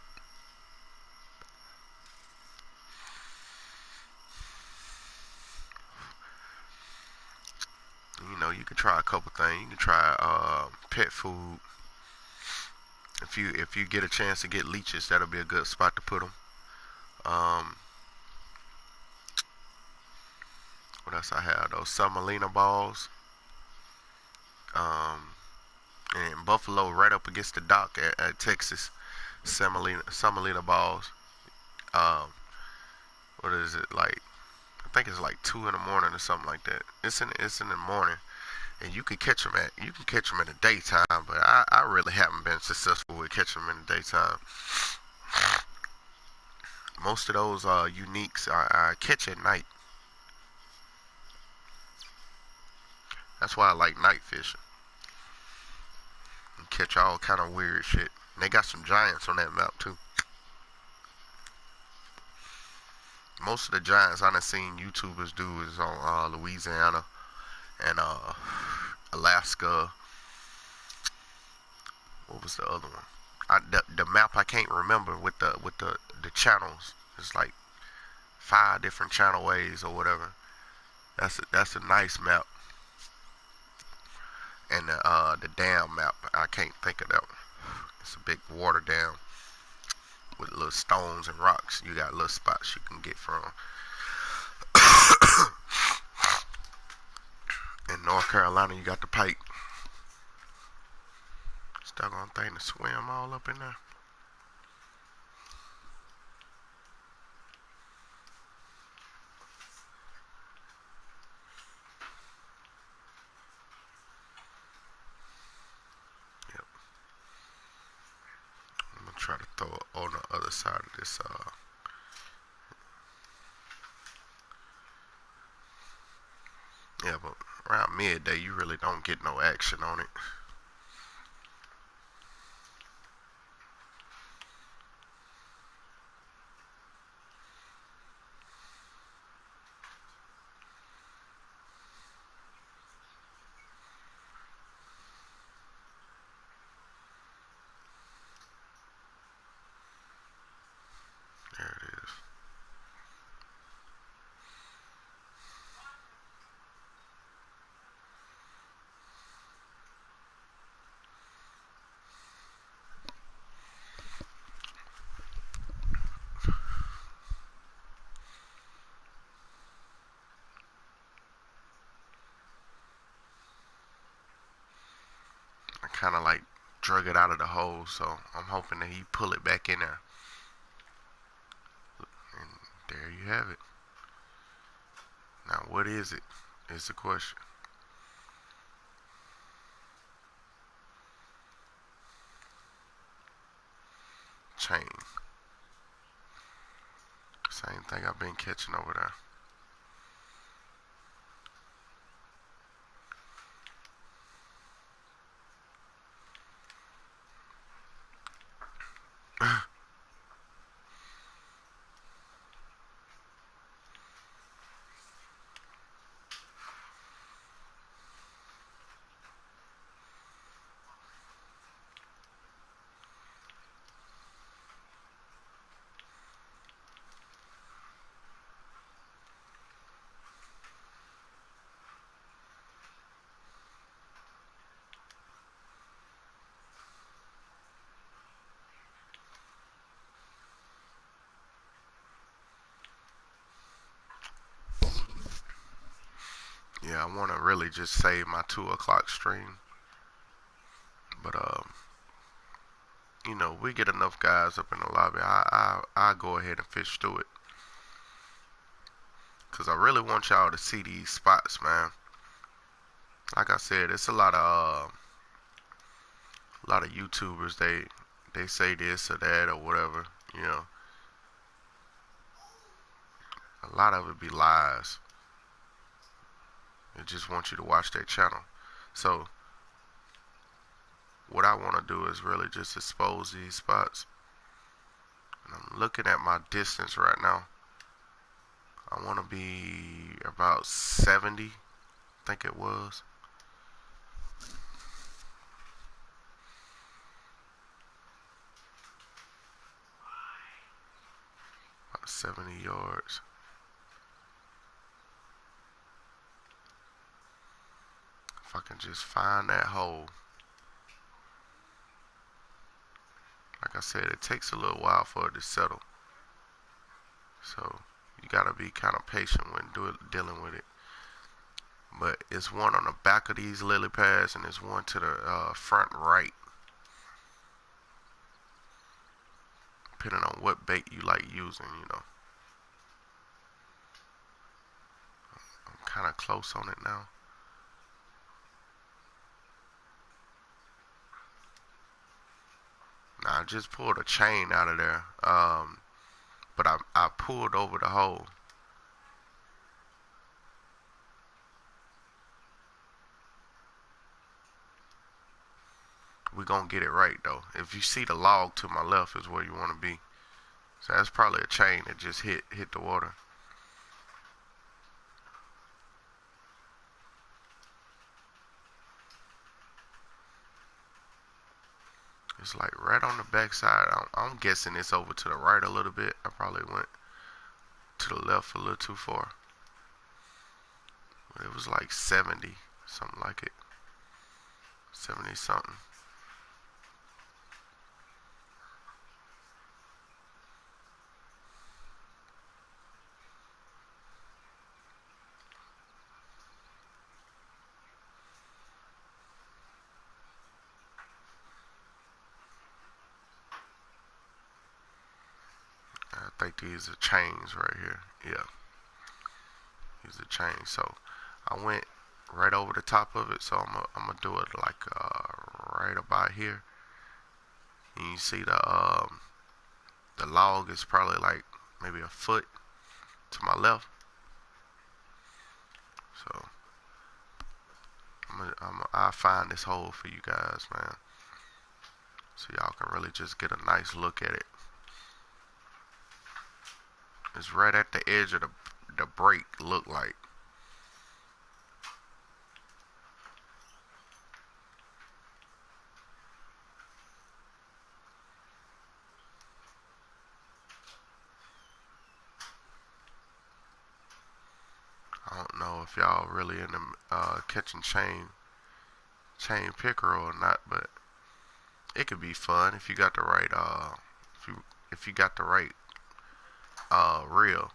You can try a couple things. You can try pet food. If you get a chance to get leeches, that'll be a good spot to put them. What else I have? Those semolina balls. And Buffalo, right up against the dock at Texas. Semolina balls. what is it like? I think it's like 2 in the morning or something like that. It's in the morning, and you can catch them in the daytime, but I really haven't been successful with catching them in the daytime. Most of those uniques I catch at night. That's why I like night fishing. You catch all kind of weird shit. And they got some giants on that map too. Most of the giants I done seen YouTubers do is on Louisiana and Alaska. What was the other one? The map I can't remember with the channels. It's like 5 different channel ways or whatever. That's a nice map. And the dam map, I can't think of that one. It's a big water dam with little stones and rocks. You got little spots you can get from. In North Carolina, you got the pike. It's doggone thing to swim all up in there. Yep. I'm gonna try to throw it on the other side of this. Yeah, but around midday, you really don't get no action on it. There it is. I kind of like drug it out of the hole, so I'm hoping that he pull it back in there. And there you have it. Now, what is it? Is the question. Chain. Same thing I've been catching over there. Yeah, I want to really just save my 2 o'clock stream. But, you know, we get enough guys up in the lobby. I go ahead and fish through it. Because I really want y'all to see these spots, man. Like I said, it's a lot of YouTubers. They say this or that or whatever, you know. A lot of it be lies. They just want you to watch their channel. So what I want to do is really just expose these spots. And I'm looking at my distance right now. I want to be about 70, I think it was. About 70 yards. If I can just find that hole. Like I said, it takes a little while for it to settle. So you gotta be kind of patient when dealing with it. But it's one on the back of these lily pads, and there's one to the front right. Depending on what bait you like using, you know. kind of close on it now. Now I just pulled a chain out of there, but I pulled over the hole. We're gonna get it right though. If you see the log to my left is where you want to be. So that's probably a chain that just hit the water. It's like right on the back side. I'm guessing it's over to the right a little bit. I probably went to the left a little too far. But it was like 70, something like it. 70 something. I think these are chains right here. Yeah. These are chains. So I went right over the top of it. So I'm gonna do it like right about here. And you see the log is probably like maybe a foot to my left. So I'll find this hole for you guys, man. So y'all can really just get a nice look at it. It's right at the edge of the break, look like. I don't know if y'all really into catching chain pickerel or not, but it could be fun if you got the right if you got the right reel.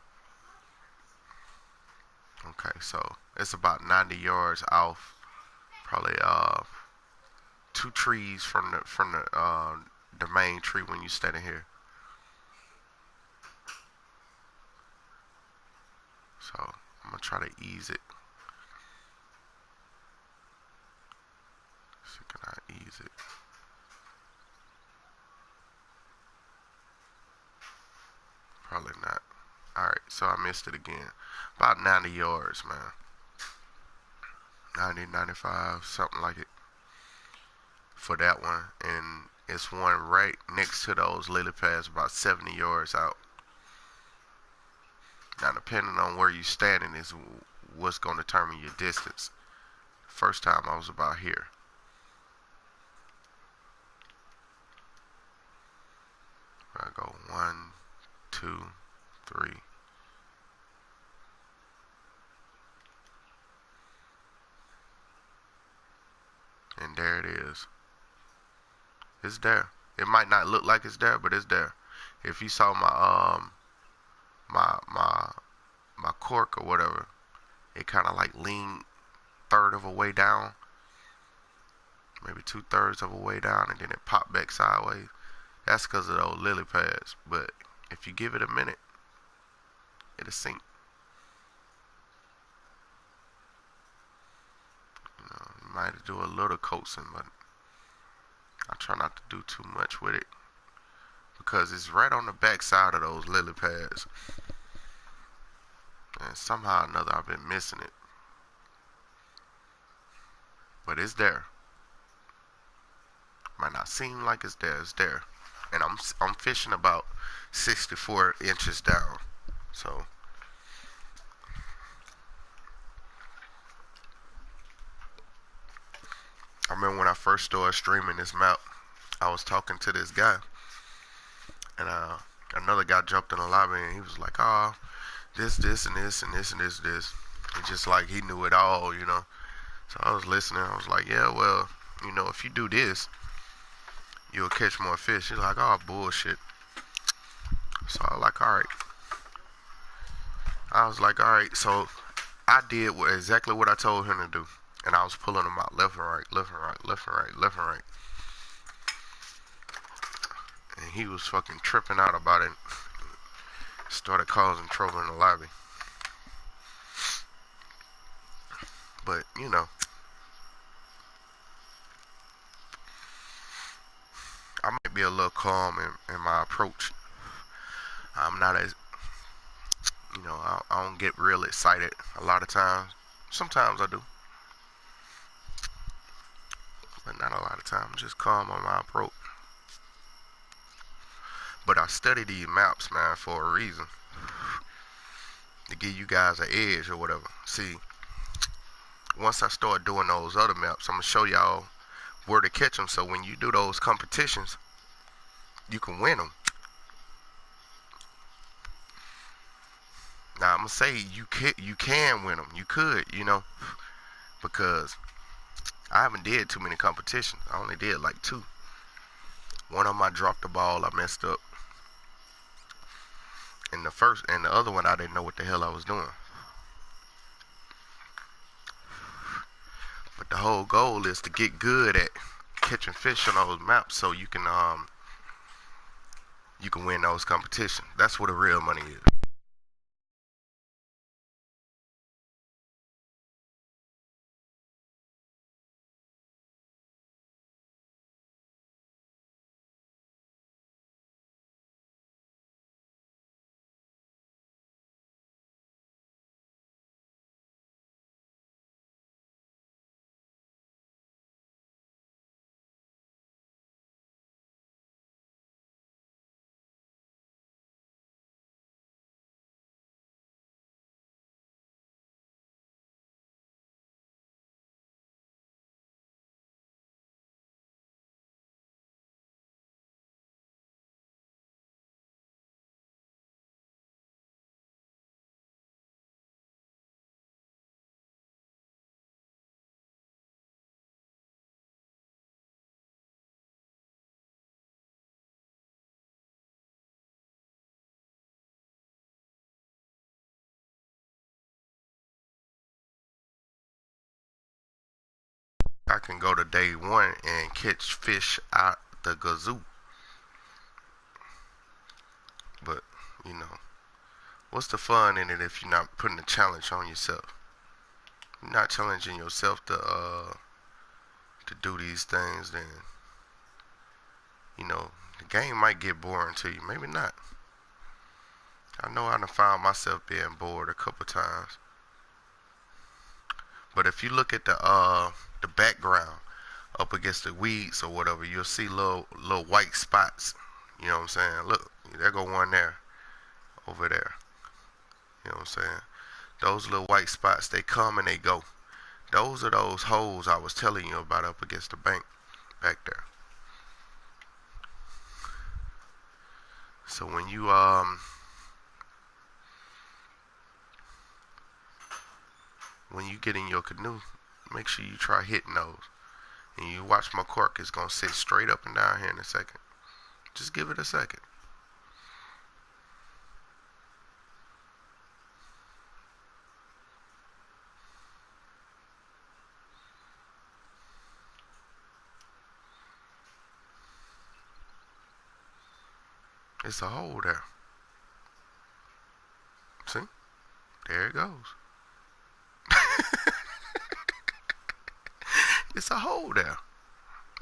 Okay, so it's about 90 yards off, probably 2 trees from the main tree when you standing here. So I'm gonna try to ease it. So can I ease it? Probably not. Alright, so I missed it again. About 90 yards, man. 90, 95, something like it. For that one. And it's one right next to those lily pads, about 70 yards out. Now, depending on where you're standing is what's going to determine your distance. First time I was about here. I go 1, 2, 3. And there it is. It's there. It might not look like it's there, but it's there. If you saw my my cork or whatever, it kind of like leaned third of a way down, maybe 2/3 of a way down, and then it popped back sideways. That's because of those lily pads. But if you give it a minute, it'll sink. You might do a little coaxing, but I try not to do too much with it because it's right on the back side of those lily pads. And somehow or another I've been missing it. But it's there. Might not seem like it's there. It's there. And I'm fishing about 64 inches down. So I remember when I first started streaming this map, I was talking to this guy, and another guy jumped in the lobby, and he was like, "Oh, this, and this, and this, and this. It's just like he knew it all, you know." So I was listening. I was like, "Yeah, well, you know, if you do this, you'll catch more fish." He's like, "Oh, bullshit." So I was like, "All right." So I did exactly what I told him to do, and I was pulling him out left and right, left and right, left and right, left and right. And he was fucking tripping out about it. Started causing trouble in the lobby. But you know, I might be a little calm in my approach. I'm not as, I don't get real excited a lot of times. Sometimes I do, but not a lot of times. I'm just calm on my approach. But I study these maps, man, for a reason. To give you guys an edge or whatever. See, once I start doing those other maps, I'm going to show y'all where to catch them. So when you do those competitions, you can win them. Now, I'm going to say you can win them. You could, because I haven't did too many competitions. I only did like 2. One of them I dropped the ball, I messed up. And the other one I didn't know what the hell I was doing. But the whole goal is to get good at catching fish on those maps so you can win those competitions. That's where the real money is. I can go to day 1 and catch fish out the gazoo. But, what's the fun in it if you're not putting a challenge on yourself? You're not challenging yourself to do these things, then, the game might get boring to you. Maybe not. I know I done found myself being bored a couple times. But if you look at the background up against the weeds or whatever, you'll see little white spots. You know what I'm saying? Look, there go one there, over there. You know what I'm saying? Those little white spots, they come and they go. Those are those holes I was telling you about up against the bank back there. So when you get in your canoe, make sure you try hitting those. And you watch my cork, it's gonna sit straight up and down here in a second. Just give it a second. It's a hole there. See? There it goes. It's a hole there.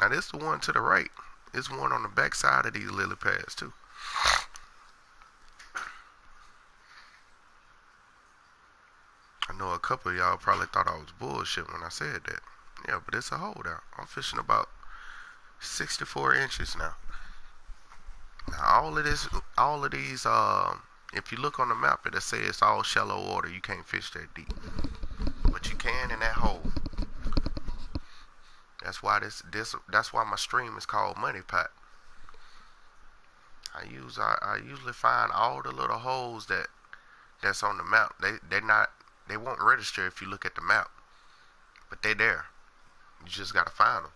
Now this the one to the right. There's one on the back side of these lily pads too. I know a couple of y'all probably thought I was bullshit when I said that. Yeah, but it's a hole there. I'm fishing about 64 inches now. Now all of these, if you look on the map, it'll say it's all shallow water. You can't fish that deep, but you can in that hole. That's why that's why my stream is called Money Pot. I usually find all the little holes that's on the map. They won't register if you look at the map, but they there. You just gotta find them.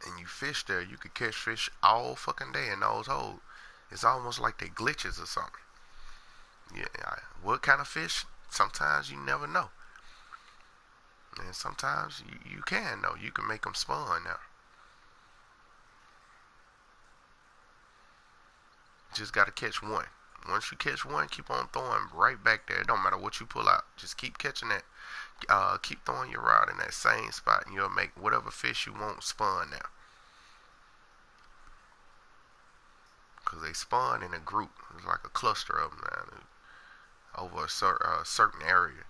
And you fish there, you could catch fish all fucking day in those holes. It's almost like they glitches or something. Yeah, what kind of fish? Sometimes you never know. And sometimes you can know. You can make them spawn now. Just gotta catch one. Once you catch one, keep on throwing right back there. It don't matter what you pull out. Just keep catching that. Keep throwing your rod in that same spot, and you'll make whatever fish you want spawn now. Because they spawn in a group. It's like a cluster of them, man, over a certain area.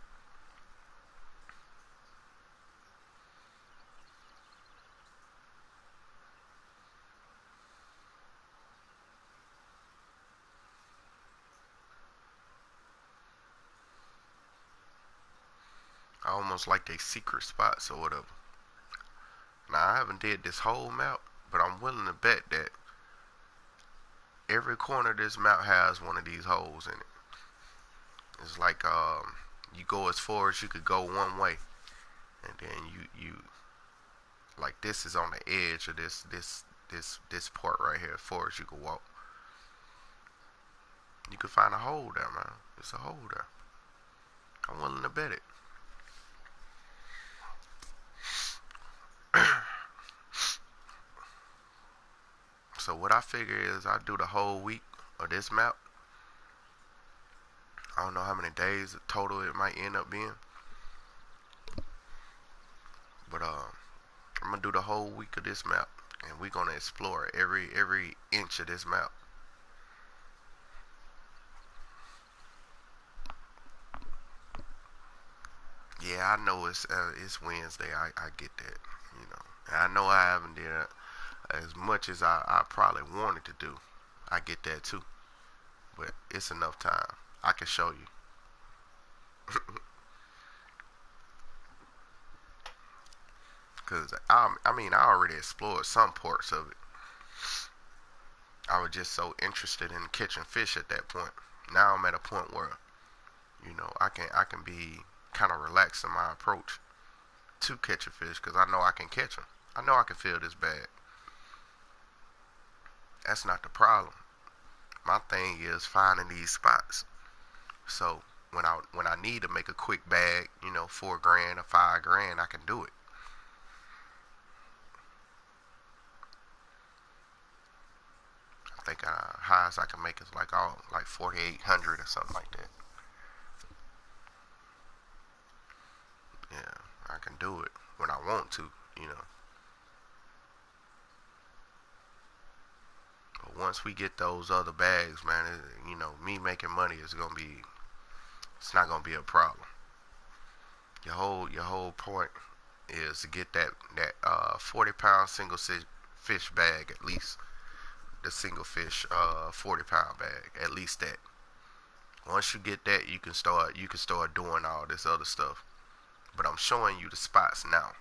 Almost like they secret spots or whatever. Now, I haven't did this whole map, but I'm willing to bet that every corner of this map has one of these holes in it. It's like you go as far as you could go one way, and then you like this is on the edge of this part right here, as far as you could walk. You could find a hole there, man. It's a hole there. I'm willing to bet it. So what I figure is I do the whole week of this map. I don't know how many days total it might end up being, but I'm gonna do the whole week of this map, and we're gonna explore every inch of this map. Yeah, I know it's Wednesday. I get that, you know. And I know I haven't did as much as I probably wanted to do. I get that too, but it's enough time. I can show you. Cause I mean I already explored some parts of it. I was just so interested in catching fish at that point. Now I'm at a point where, you know, I can be kind of relaxed in my approach to catch a fish because I know I can catch them. I know I can fill this bag. That's not the problem. My thing is finding these spots. So when I need to make a quick bag, you know, $4 grand or $5 grand, I can do it. I think highest I can make is like 4,800 or something like that. Yeah, I can do it when I want to, you know. But once we get those other bags, man, you know, me making money is gonna be. It's not gonna be a problem. Your whole point is to get that 40 pound single fish bag at least. The single fish 40 pound bag at least that. Once you get that, you can start doing all this other stuff. But I'm showing you the spots now,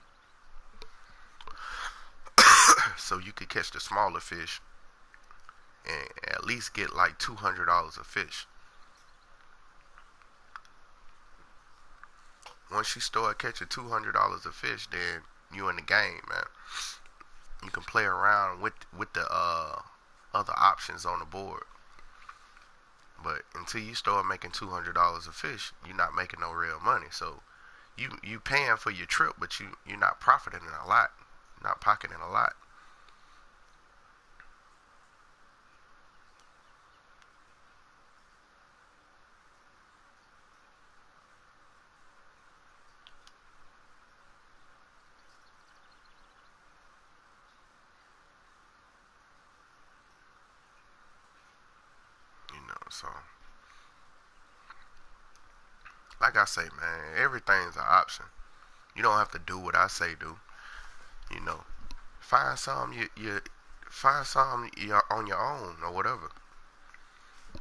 so you could catch the smaller fish and at least get like $200 a fish. Once you start catching $200 a fish, then you in the game, man. You can play around with the other options on the board. But until you start making $200 a fish, you're not making no real money. So you paying for your trip, but you're not profiting a lot, not pocketing a lot. You know, so like I say, man, everything's an option. You don't have to do what I say do. You know, find some you find some you're on your own or whatever.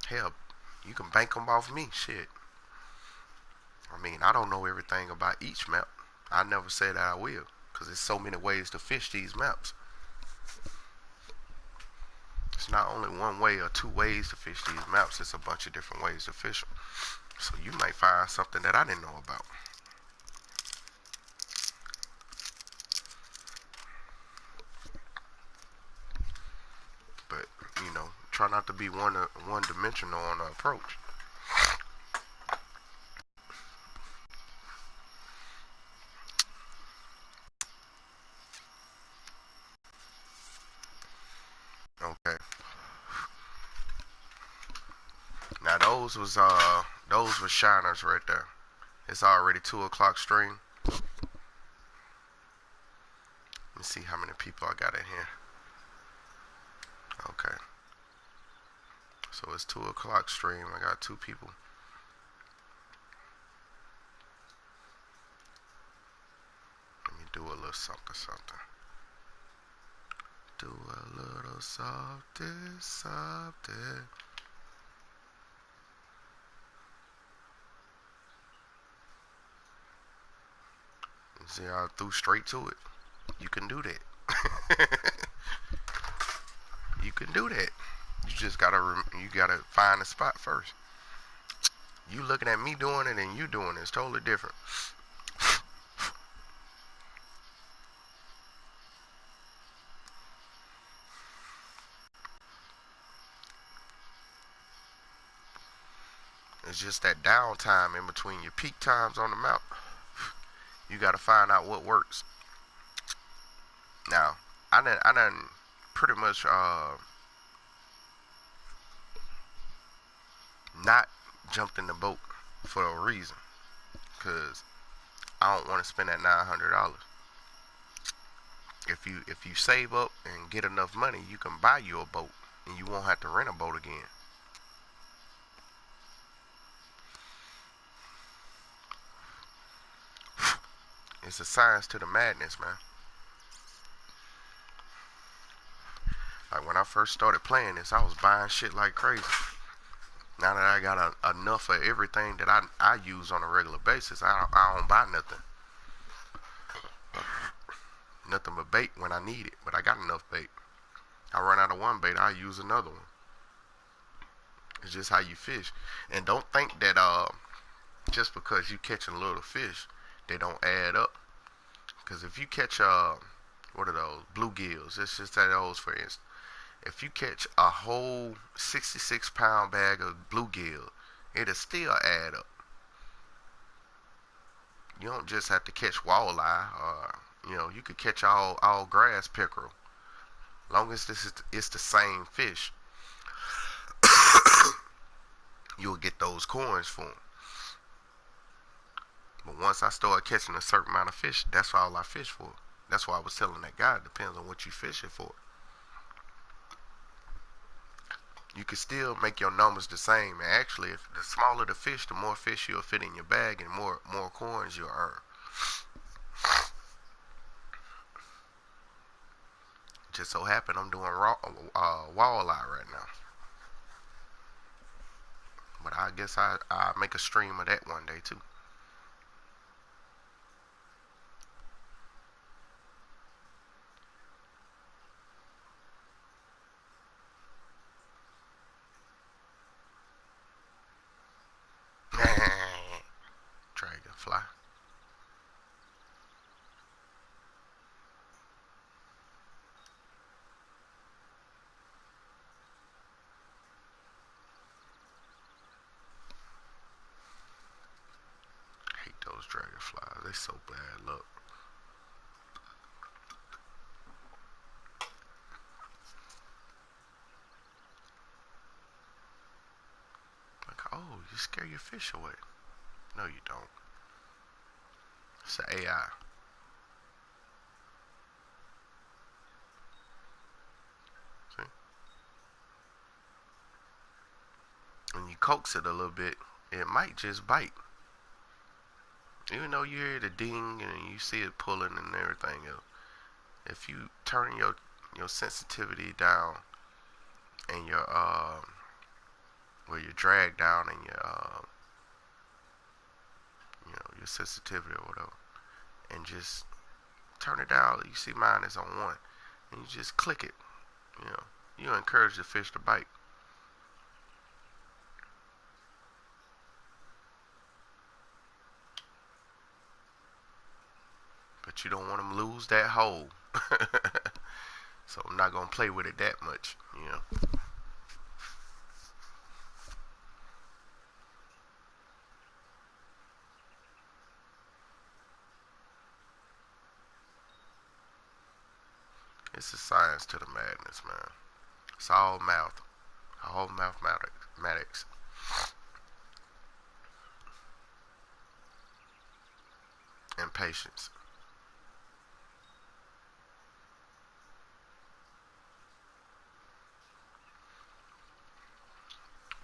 Hell, you can bank them off me. Shit. I mean, I don't know everything about each map. I never said I will, because there's so many ways to fish these maps. It's not only one way or two ways to fish these maps. It's a bunch of different ways to fish them. So you might find something that I didn't know about. But you know, try not to be one dimensional on the approach. Okay. those were shiners right there. It's already 2 o'clock stream. Let me see how many people I got in here. Okay. So it's 2 o'clock stream. I got 2 people. Let me do a little something. Do a little something. See how I threw straight to it? You can do that. You can do that. You just gotta find a spot first. You looking at me doing it and you doing it. It's totally different. It's just that downtime in between your peak times on the map. You gotta find out what works. Now, I done pretty much not jumped in the boat for a reason, cause I don't want to spend that $900. If you save up and get enough money, you can buy you a boat, and you won't have to rent a boat again. It's a science to the madness, man. Like when I first started playing this, I was buying shit like crazy. Now that I got enough of everything that I use on a regular basis, I don't buy nothing. Nothing but bait when I need it, but I got enough bait. I run out of one bait, I use another one. It's just how you fish. And don't think that just because you catching little fish, they don't add up. Because if you catch what are those? Bluegills. Let's just say those for instance. If you catch a whole 66-pound bag of bluegill, it'll still add up. You don't just have to catch walleye, or you could catch all grass pickerel. Long as it's the same fish, you'll get those coins for them. But once I start catching a certain amount of fish, that's all I fish for. That's why I was telling that guy, it depends on what you fishing for. You can still make your numbers the same. And actually, if the smaller the fish, the more fish you'll fit in your bag and more coins you'll earn. Just so happen I'm doing walleye right now. But I guess I'll make a stream of that one day too. Dragonfly. I hate those dragonflies. They so bad. Look. Like, oh, you scare your fish away. No, you don't. It's an AI. See? When you coax it a little bit, it might just bite. Even though you hear the ding and you see it pulling and everything else. If you turn your sensitivity down and your your drag down and your sensitivity or whatever, and just turn it down. You see mine is on 1, and you just click it. You encourage the fish to bite. But you don't want them to lose that hold. So I'm not gonna play with it that much. It's a science to the madness, man. It's all mathematics. and patience.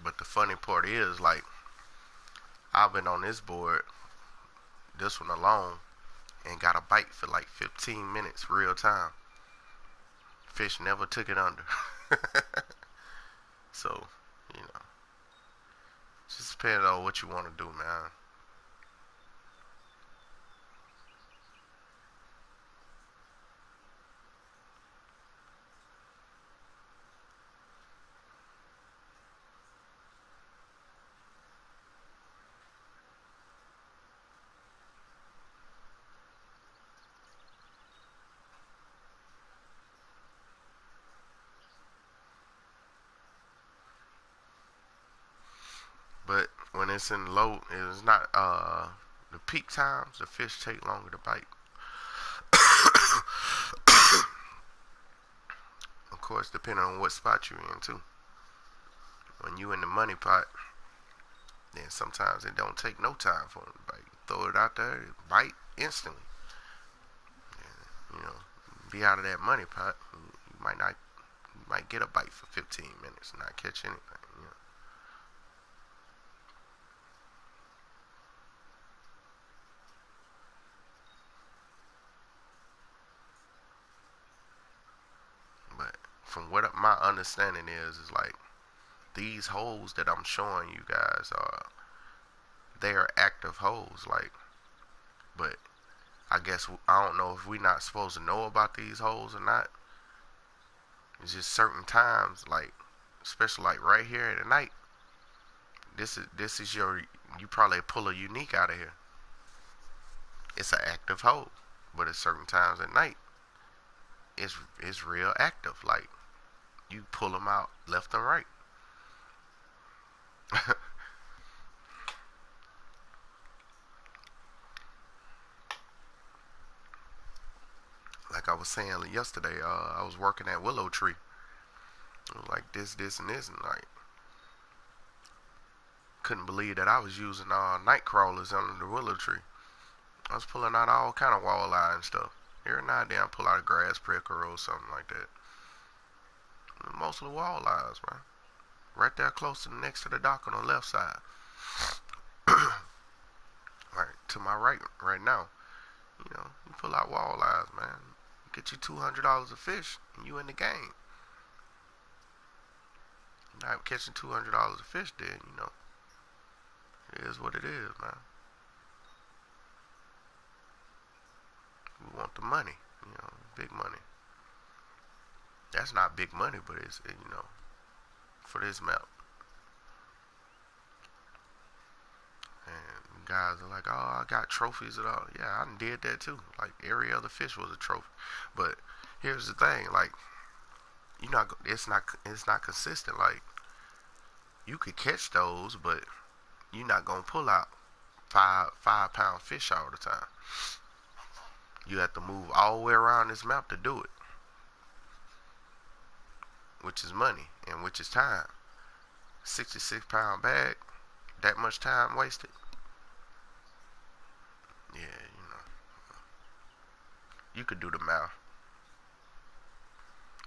But the funny part is, like, I've been on this board, this one alone, and got a bite for like 15 minutes real time. Fish never took it under. So, you know, just depends on what you want to do, man. But when it's in low, it's not the peak times. The fish take longer to bite. Of course, depending on what spot you're in too. When you in the money pot, then sometimes it don't take no time for them to bite. Throw it out there, bite instantly. And, you know, be out of that money pot. You might not, you might get a bite for 15 minutes and not catch anything. You know. But from what my understanding is like these holes that I'm showing you guys are they are active holes. Like, but I guess I don't know if we not supposed to know about these holes or not. It's just certain times, like especially like right here at night. This is your you probably pull a unique out of here. It's an active hole, but at certain times at night, it's real active. Like you pull them out left and right. Like I was saying yesterday, I was working at Willow Tree. It was like this, and this, and like couldn't believe that I was using night crawlers under the willow tree. I was pulling out all kind of walleye and stuff. Every now and then I pull out a grass pricker or something like that. Mostly walleyes, man. Right there close to next to the dock on the left side. Right to my right now. You know, you pull out walleyes, man. Get you $200 a fish, and you in the game. You're not catching $200 a fish, then you know it is what it is, man. We want the money, you know, big money. That's not big money, but it's you know for this map. And guys are like, oh, I got trophies and all. Yeah, I did that too. Like every other fish was a trophy. But here's the thing, like you not it's not consistent. Like you could catch those, but you're not gonna pull out five pound fish all the time. You have to move all the way around this map to do it, which is money and which is time. 66-pound bag, that much time wasted. Yeah, you know, you could do the math.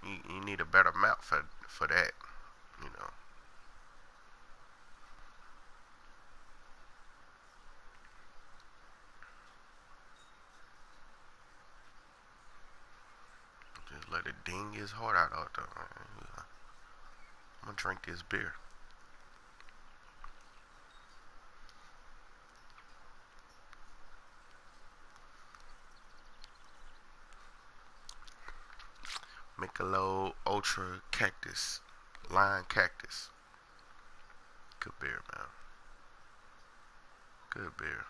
You need a better map for that. You know, just let it ding his heart out there. I'm gonna drink this beer. Michelob Ultra Cactus, Lime Cactus. Good beer, man. Good beer.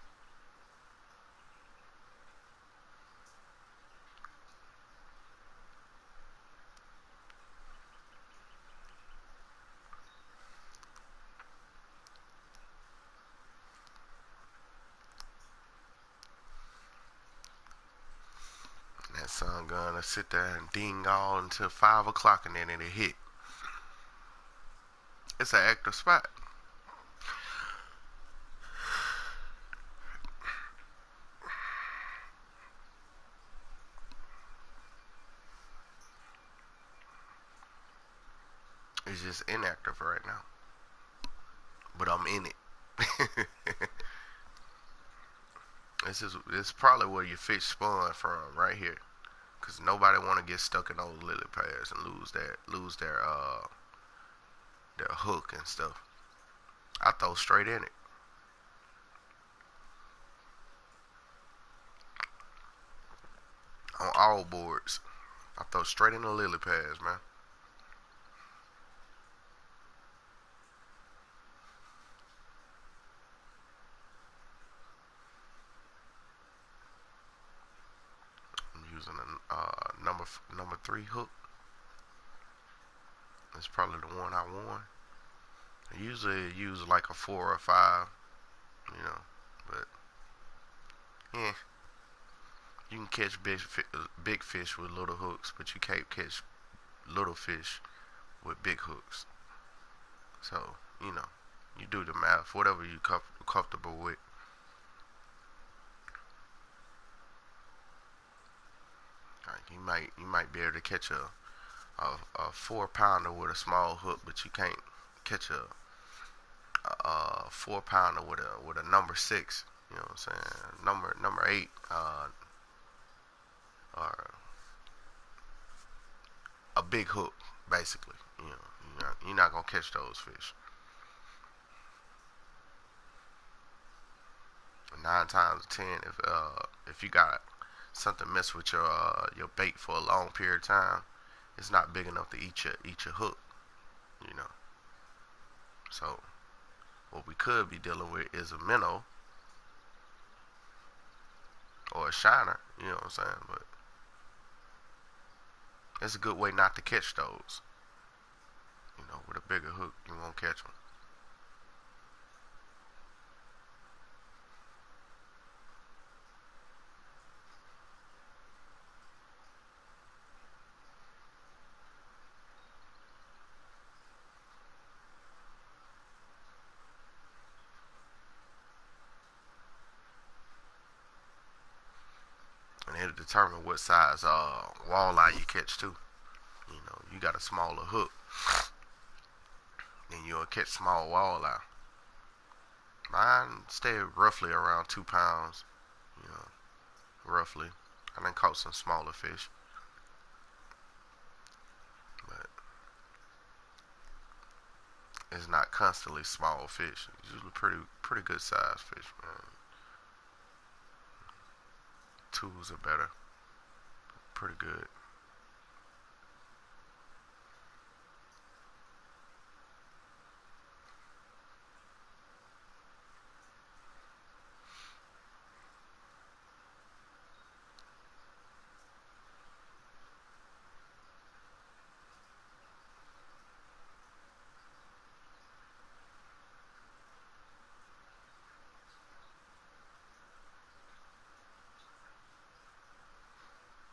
And that sun gonna sit there and ding all until 5 o'clock, and then it'll hit. It's an active spot. It's just inactive right now. But I'm in it. This is probably where your fish spawn from right here. Cause nobody want to get stuck in those lily pads and lose their hook and stuff. I throw straight in it. On all boards. I throw straight in the lily pads, man. I'm using a number 3 hook. It's probably the one I won. I usually use like a 4 or 5, you know, but yeah, you can catch big fish with little hooks, but you can't catch little fish with big hooks. So, you know, you do the math, whatever you comfortable with. Like you might be able to catch a 4 pounder with a small hook, but you can't catch a 4 pounder with a number 6. You know what I'm saying? Number 8, or a big hook, basically. You know, you're not gonna catch those fish. 9 times 10, if you got something mess with your bait for a long period of time, it's not big enough to eat your hook. You know. So what we could be dealing with is a minnow or a shiner. You know what I'm saying? But it's a good way not to catch those. You know, with a bigger hook, you won't catch them. And it'll determine what size walleye you catch too. You know, you got a smaller hook, then you'll catch small walleye. Mine stay roughly around 2 pounds. You know, roughly. I done caught some smaller fish, but it's not constantly small fish. It's usually pretty good sized fish, man. Twos are better. Pretty good.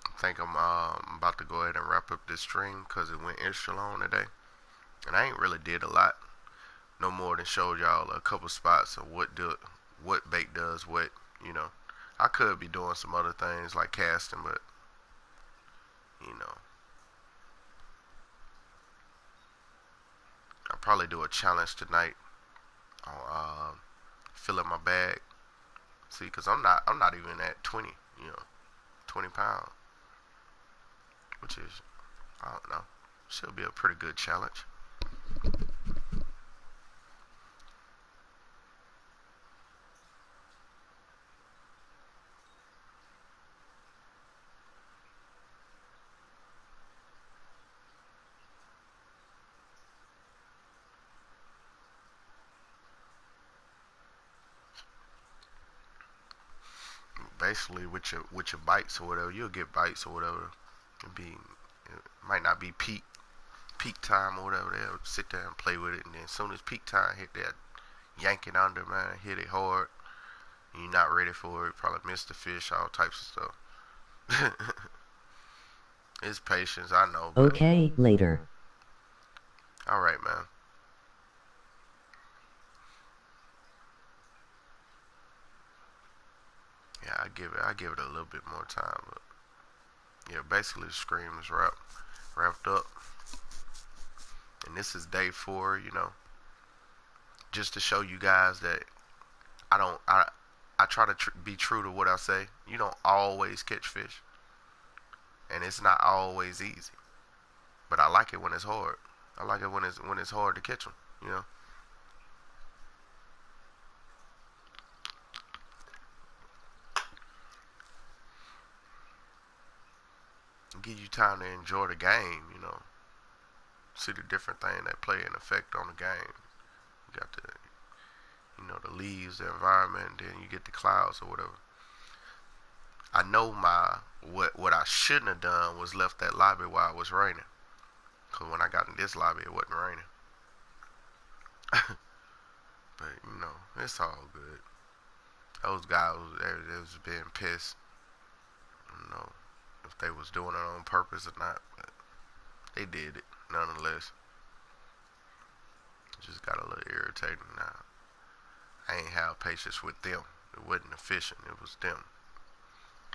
I think I'm about to go ahead and wrap up this stream because it went extra long today, and I ain't really did a lot. No more than showed y'all a couple spots of what bait does what. You know, I could be doing some other things like casting, but you know, I'll probably do a challenge tonight on filling my bag. See, cause I'm not even at 20. You know, 20 pounds, which is, I don't know, should be a pretty good challenge. Basically, with your bites or whatever, you'll get bites or whatever. It might not be peak time or whatever. They'll sit there and play with it, and then as soon as peak time hit, that yank it under, man, hit it hard. And you're not ready for it. Probably miss the fish, all types of stuff. It's patience, I know. But Okay, later. all right, man. Yeah, I give it a little bit more time, but yeah, basically the stream is wrapped up. And this is day 4, you know, just to show you guys that I don't, I try to be true to what I say. You don't always catch fish, and it's not always easy. But I like it when it's hard. I like it when it's hard to catch them. You know. Give you time to enjoy the game. You know. See the different things that play an effect on the game. You got the, you know, the leaves, the environment, and then you get the clouds or whatever. I know what I shouldn't have done was left that lobby while it was raining. Cause when I got in this lobby, it wasn't raining. But you know, it's all good. Those guys, they was being pissed. You know, if they was doing it on purpose or not, but they did it nonetheless. Just got a little irritating now. I ain't have patience with them. It wasn't the fishing, it was them.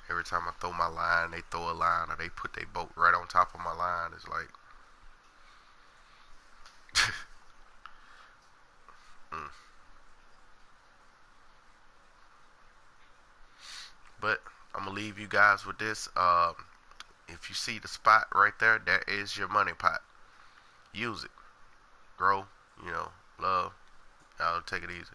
Every time I throw my line, they throw a line, or they put their boat right on top of my line. It's like, mm. But I'm gonna leave you guys with this. If you see the spot right there, that is your money pot. Use it. Grow. You know, love. Y'all take it easy.